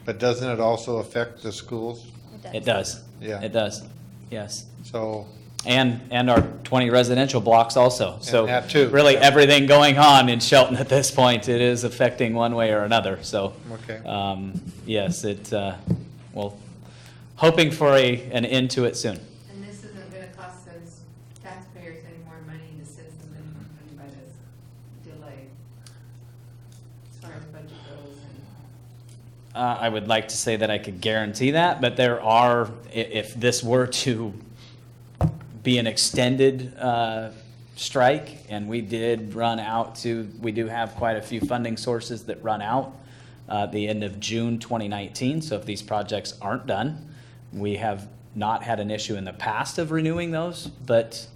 but doesn't it also affect the schools? It does. Yeah. It does, yes. So. And our 20 residential blocks also. So that too. really Yeah. everything going on in Shelton at this point, it is affecting one way or another. So Okay. Yes, well, hoping for an end to it soon. And this isn't gonna cost those taxpayers any more money to save some money by this delay, as far as budget goes and. I would like to say that I could guarantee that, but there are, if this were to be an extended strike, and we do have quite a few funding sources that run out the end of June 2019. So if these projects aren't done, we have not had an issue in the past of renewing those, but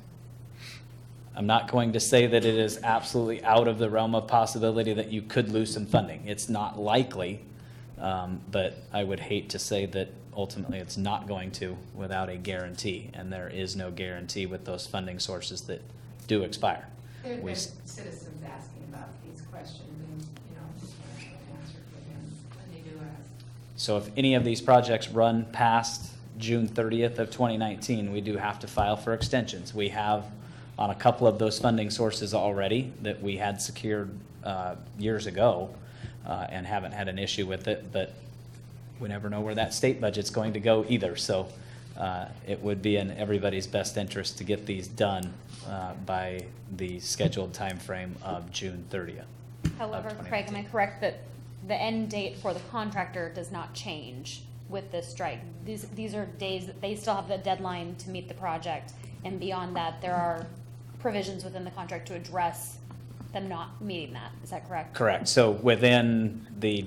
I'm not going to say that it is absolutely out of the realm of possibility that you could lose some funding. It's not likely, but I would hate to say that ultimately it's not going to without a guarantee, and there is no guarantee with those funding sources that do expire. There have been citizens asking about these questions, and, just want to answer for them when they do ask. So if any of these projects run past June 30th of 2019, we do have to file for extensions. We have on a couple of those funding sources already that we had secured years ago and haven't had an issue with it, but we never know where that state budget's going to go either. So it would be in everybody's best interest to get these done by the scheduled time frame of June 30th. However, Craig, am I correct that the end date for the contractor does not change with this strike? These are days that they still have the deadline to meet the project, and beyond that, there are provisions within the contract to address them not meeting that. Is that correct? Correct. So within the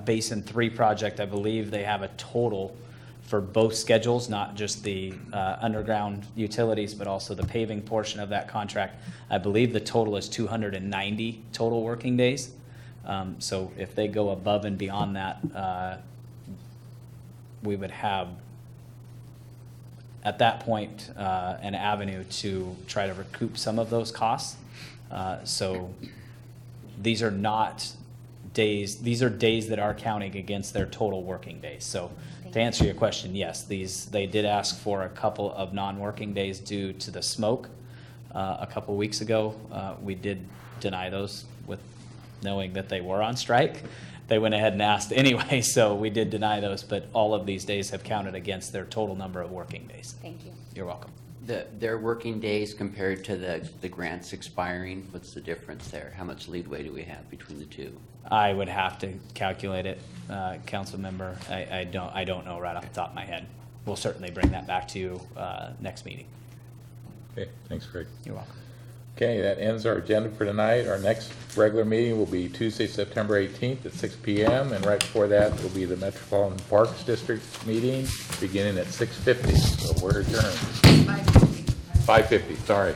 Basin 3 project, I believe they have a total for both schedules, not just the underground utilities, but also the paving portion of that contract. I believe the total is 290 total working days. So if they go above and beyond that, we would have, at that point, an avenue to try to recoup some of those costs. So these are not days, these are days that are counting against their total working days. So to answer your question, yes, they did ask for a couple of non-working days due to the smoke a couple weeks ago. We did deny those with knowing that they were on strike. They went ahead and asked anyway, so we did deny those, but all of these days have counted against their total number of working days. Thank you. You're welcome. Their working days compared to the grants expiring, what's the difference there? How much leeway do we have between the two? I would have to calculate it, council member. I don't know right off the top of my head. We'll certainly bring that back to you next meeting. Okay, thanks, Craig. You're welcome. Okay, that ends our agenda for tonight. Our next regular meeting will be Tuesday, September 18th at 6 p.m. And right before that will be the Metropolitan Parks District meeting beginning at 6:50. So we're adjourned. 5:50, sorry.